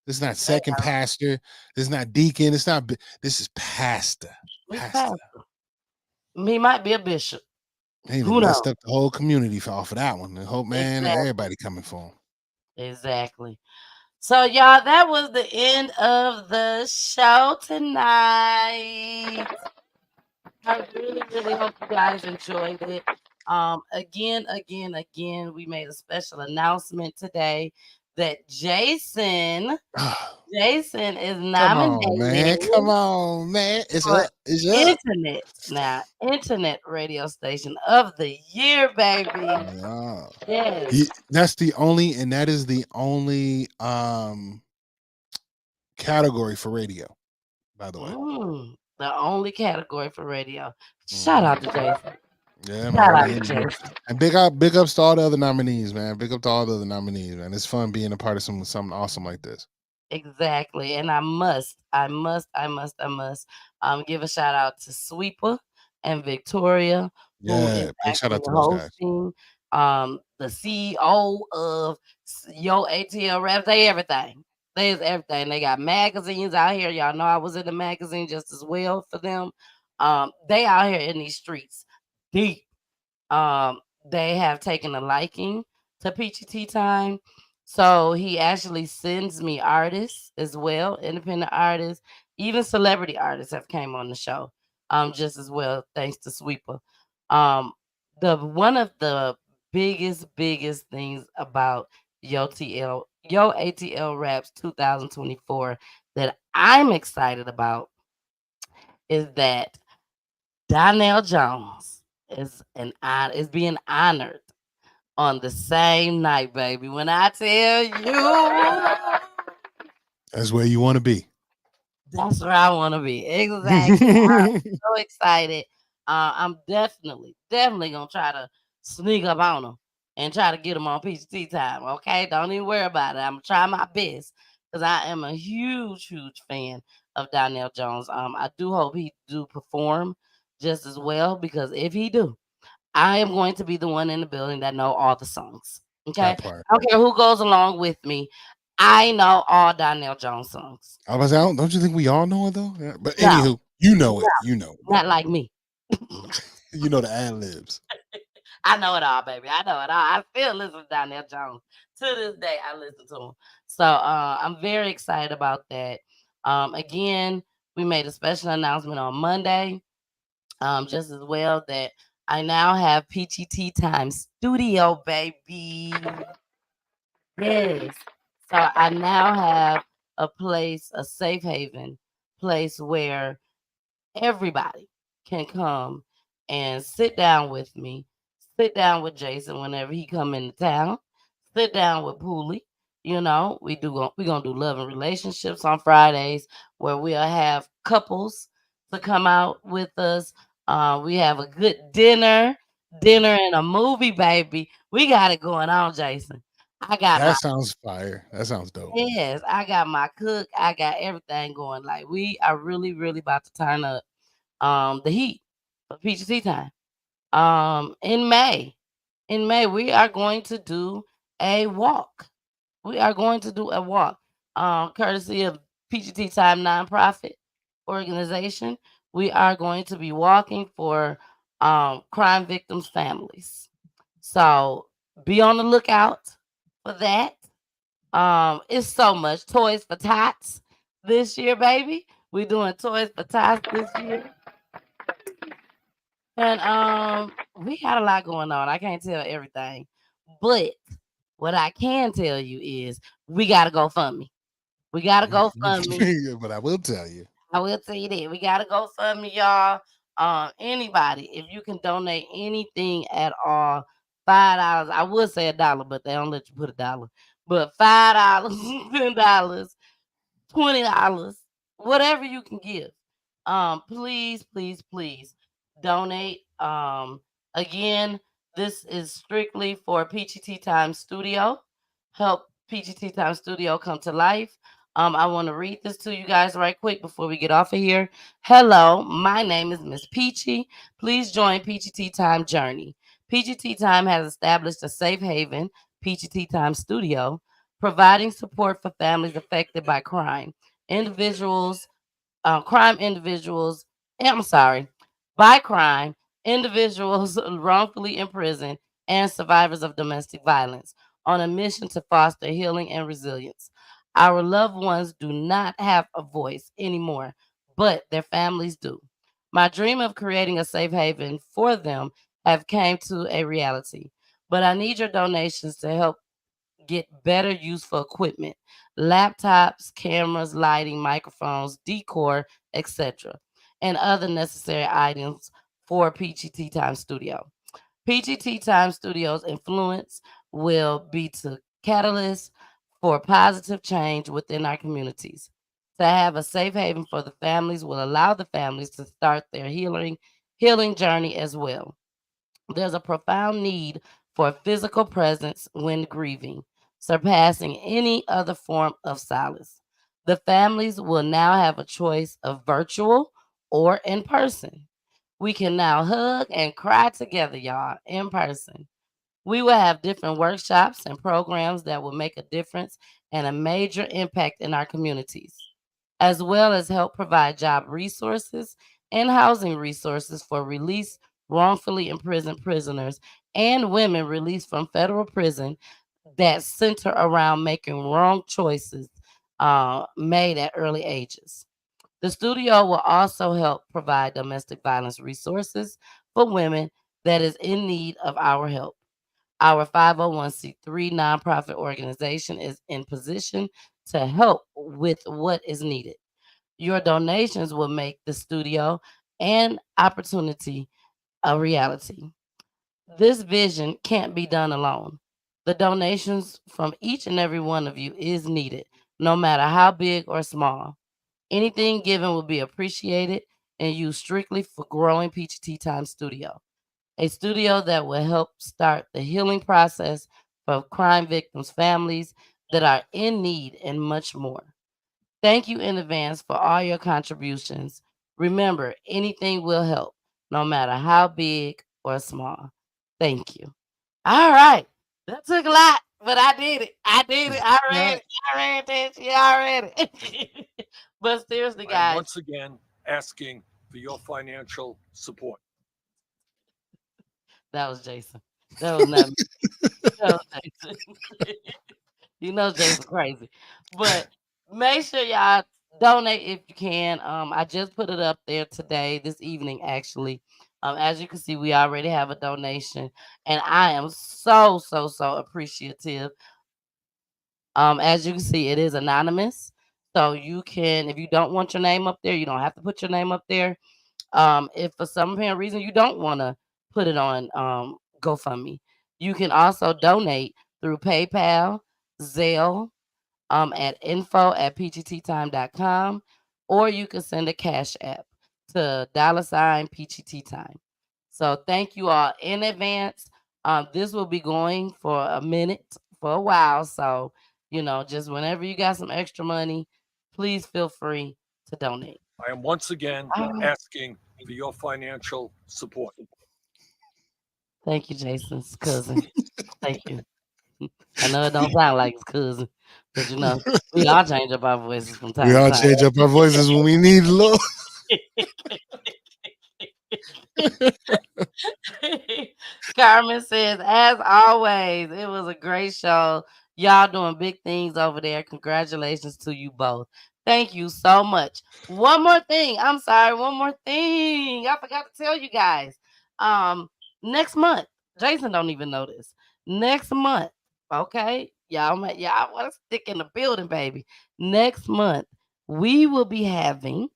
This is not second pastor. This is not deacon. It's not. This is pastor. Pastor. He might be a bishop. They even messed up the whole community off of that one. The whole man, everybody coming for him. Exactly. So, y'all, that was the end of the show tonight. I really, really hope you guys enjoyed it. Again, we made a special announcement today that Jason is Come on, man. nominated Come on, man. It's for up. It's up. internet radio station of the year, baby. Yeah. Yes. That's the only, and that is the only category for radio, by the way. The only category for radio. Shout out to Jason. Yeah, Shout out man. to Jason. And big ups to all the other nominees, man. Big up to all the other nominees, man. It's fun being a part of something awesome like this. Exactly. And I must give a shout out to Sweeper and Victoria, who is Yeah, big shout actually out to those guys. hosting the CEO of Yo ATL Raps. They everything. They is everything. They got magazines out here. Y'all know I was in the magazine just as well for them. They out here in these streets deep. They have taken a liking to Peachy Tea Time. So he actually sends me artists as well, independent artists, even celebrity artists have came on the show, just as well, thanks to Sweeper. The one of the biggest things about Yo ATL Raps 2024 that I'm excited about is that Donnell Jones is being honored on the same night, baby. When I tell you, That's where you want to be. that's where I want to be. Exactly. I'm so excited. I'm definitely gonna try to sneak up on him and try to get him on PGT Time. Okay, don't even worry about it. I'm gonna try my best because I am a huge fan of Donnell Jones. I do hope he do perform just as well, because if he do, I am going to be the one in the building that know all the songs. Okay, I don't care who goes along with me. I know all Donnell Jones songs. I was out. Don't you think we all know it though? Yeah. But No. anywho, you know it. You know. Not like me. You know the ad libs. I know it all, baby. I know it all. I still listen to Donnell Jones. To this day, I listen to him. So I'm very excited about that. Again, we made a special announcement on Monday, just as well, that I now have Peachy Tea Time Studio, baby. Yes. So I now have a place, a safe haven place where everybody can come and sit down with me, sit down with Jason whenever he come into town, sit down with Pooley. You know, we're gonna do love and relationships on Fridays, where we'll have couples to come out with us. We have a good dinner and a movie, baby. We got it going on, Jason. I got That sounds fire. That sounds dope. Yes, I got my cook. I got everything going. Like, we are really about to turn up the heat for Peachy Tea Time. In May, we are going to do a walk. We are going to do a walk, courtesy of Peachy Tea Time nonprofit organization. We are going to be walking for crime victims' families. So be on the lookout for that. It's so much Toys for Tots this year, baby. We're doing Toys for Tots this year. And we got a lot going on. I can't tell everything. But what I can tell you is we gotta go fund me. We gotta go fund me. But I will tell you. I will tell you that. We gotta go fund me, y'all. Anybody, if you can donate anything at all, $5. I would say $1, but they don't let you put $1. But $5, $10, $20, whatever you can give. Please donate. Again, this is strictly for Peachy Tea Time Studio. Help Peachy Tea Time Studio come to life. I want to read this to you guys right quick before we get off of here. Hello, my name is Miss Peachy. Please join Peachy Tea Time journey. Peachy Tea Time has established a safe haven, Peachy Tea Time Studio, providing support for families affected by crime. By crime, individuals wrongfully imprisoned, and survivors of domestic violence, on a mission to foster healing and resilience. Our loved ones do not have a voice anymore, but their families do. My dream of creating a safe haven for them have came to a reality, but I need your donations to help get better useful equipment, laptops, cameras, lighting, microphones, decor, etc., and other necessary items for PGT Time Studio. PGT Time Studios' influence will be to catalyst for positive change within our communities. To have a safe haven for the families will allow the families to start their healing journey as well. There's a profound need for a physical presence when grieving, surpassing any other form of solace. The families will now have a choice of virtual or in person. We can now hug and cry together, y'all, in person. We will have different workshops and programs that will make a difference and a major impact in our communities, as well as help provide job resources and housing resources for released wrongfully imprisoned prisoners and women released from federal prison that center around making wrong choices made at early ages. The studio will also help provide domestic violence resources for women that is in need of our help. Our 501c3 nonprofit organization is in position to help with what is needed. Your donations will make the studio and opportunity a reality. This vision can't be done alone. The donations from each and every one of you is needed, no matter how big or small. Anything given will be appreciated and used strictly for growing PGT Time Studio, a studio that will help start the healing process for crime victims' families that are in need and much more. Thank you in advance for all your contributions. Remember, anything will help, no matter how big or small. Thank you. All right. That took a lot, but I did it. I did it. I read it. I read this. Yeah, I read it. But seriously, I'm guys. once again asking for your financial support. That was Jason. That was not me. That was Jason. You know Jason crazy. But make sure y'all donate if you can. I just put it up there today, this evening actually. As you can see, we already have a donation, and I am so appreciative. As you can see, it is anonymous. So you can, if you don't want your name up there, you don't have to put your name up there. If for some apparent reason you don't want to put it on GoFundMe, you can also donate through PayPal, Zelle, at info@pgttime.com, or you can send a cash app to $PGT Time. So thank you all in advance. This will be going for a minute, for a while. So, just whenever you got some extra money, please feel free to donate. I am once again asking for your financial support. Thank you, Jason's cousin. Thank you. I know it don't sound like his cousin, but we all change up our voices from time We to all time. change up our voices when we need Lord. Carmen says, as always, it was a great show. Y'all doing big things over there. Congratulations to you both. Thank you so much. One more thing. I'm sorry. One more thing. I forgot to tell you guys. Next month, Jason don't even know this. Next month, okay? Y'all want to stick in the building, baby. Next month, we will be having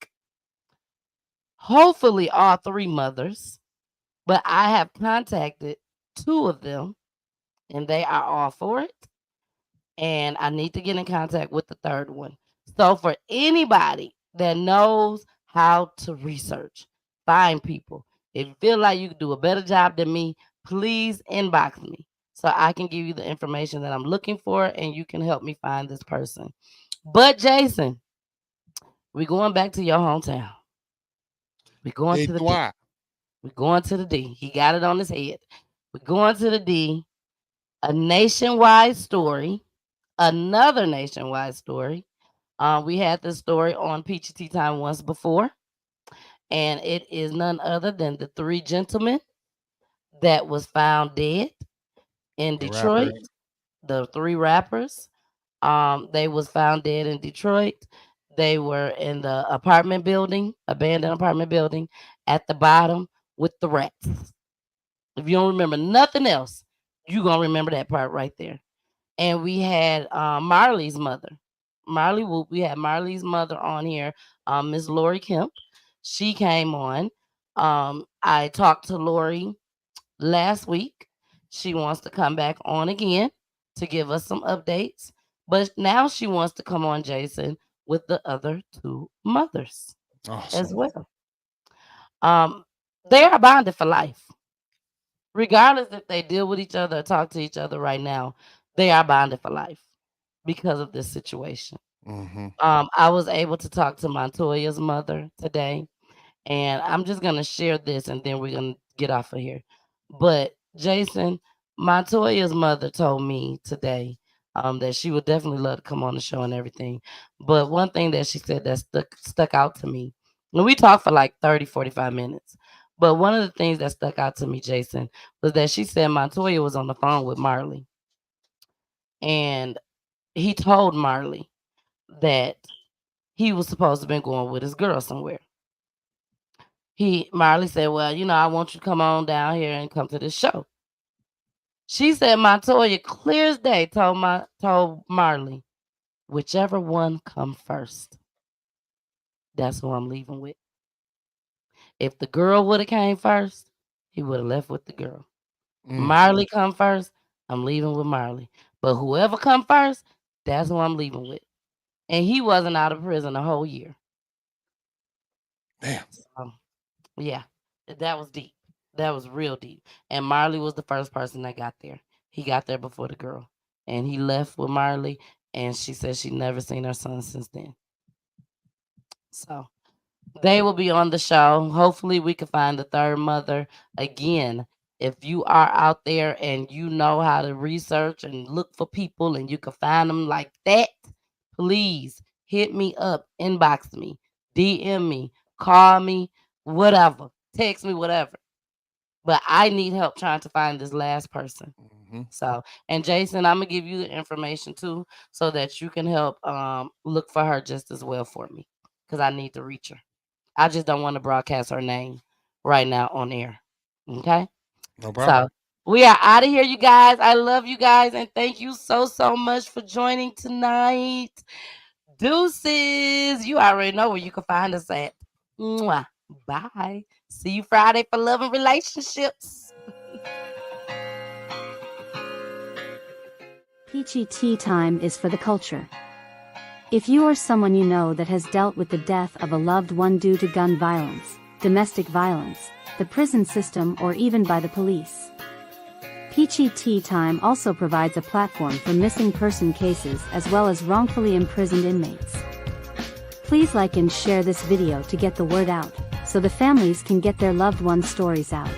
hopefully all three mothers, but I have contacted two of them and they are all for it. And I need to get in contact with the third one. So for anybody that knows how to research, find people, if you feel like you can do a better job than me, please inbox me so I can give you the information that I'm looking for and you can help me find this person. But Jason, we're going back to your hometown. We're going to the D. We're going to the D. He got it on his head. We're going to the D. A nationwide story. Another nationwide story. We had this story on PGT Time once before, and it is none other than the three gentlemen that was found dead in Detroit. The three rappers. They was found dead in Detroit. They were in the apartment building, abandoned apartment building, at the bottom with the rats. If you don't remember nothing else, you're gonna remember that part right there. and we had Marley's mother. Marley Whoop. We had Marley's mother on here, Miss Lori Kemp. She came on. I talked to Lori last week. She wants to come back on again to give us some updates. But now she wants to come on, Jason, with the other two mothers as well. They are bonded for life. Regardless if they deal with each other or talk to each other right now, they are bonded for life because of this situation. I was able to talk to Montoya's mother today, and I'm just going to share this and then we're going to get off of here. But Jason, Montoya's mother told me today that she would definitely love to come on the show and everything. But one thing that she said that stuck out to me, and we talked for like 30, 45 minutes. But one of the things that stuck out to me, Jason, was that she said Montoya was on the phone with Marley. And he told Marley that he was supposed to have been going with his girl somewhere. Marley said, well, I want you to come on down here and come to this show. She said Montoya, clear as day, told Marley, whichever one come first, that's who I'm leaving with. If the girl would have came first, he would have left with the girl. Marley come first, I'm leaving with Marley. But whoever come first, that's who I'm leaving with. And he wasn't out of prison a whole year. Damn. So, yeah, that was deep. That was real deep. And Marley was the first person that got there. He got there before the girl. And he left with Marley, and she said she'd never seen her son since then. So they will be on the show. Hopefully we can find the third mother. Again, if you are out there and you know how to research and look for people and you can find them like that, please hit me up, inbox me, DM me, call me, whatever, text me, whatever. But I need help trying to find this last person. So, and Jason, I'm going to give you the information too so that you can help look for her just as well for me because I need to reach her. I just don't want to broadcast her name right now on air. Okay? No problem. So, we are out of here, you guys. I love you guys, and thank you so much for joining tonight. Deuces. You already know where you can find us at. Mwah. Bye. See you Friday for Love and Relationships. Peachy Tea Time is for the culture. If you or someone you know that has dealt with the death of a loved one due to gun violence, domestic violence, the prison system, or even by the police, Peachy Tea Time also provides a platform for missing person cases as well as wrongfully imprisoned inmates. Please like and share this video to get the word out, so the families can get their loved ones' stories out.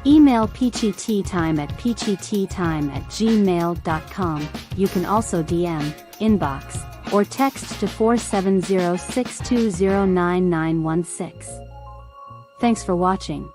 Email peachyteatime at peachyteatime@gmail.com. You can also DM, inbox, or text to 470-620-9916. Thanks for watching.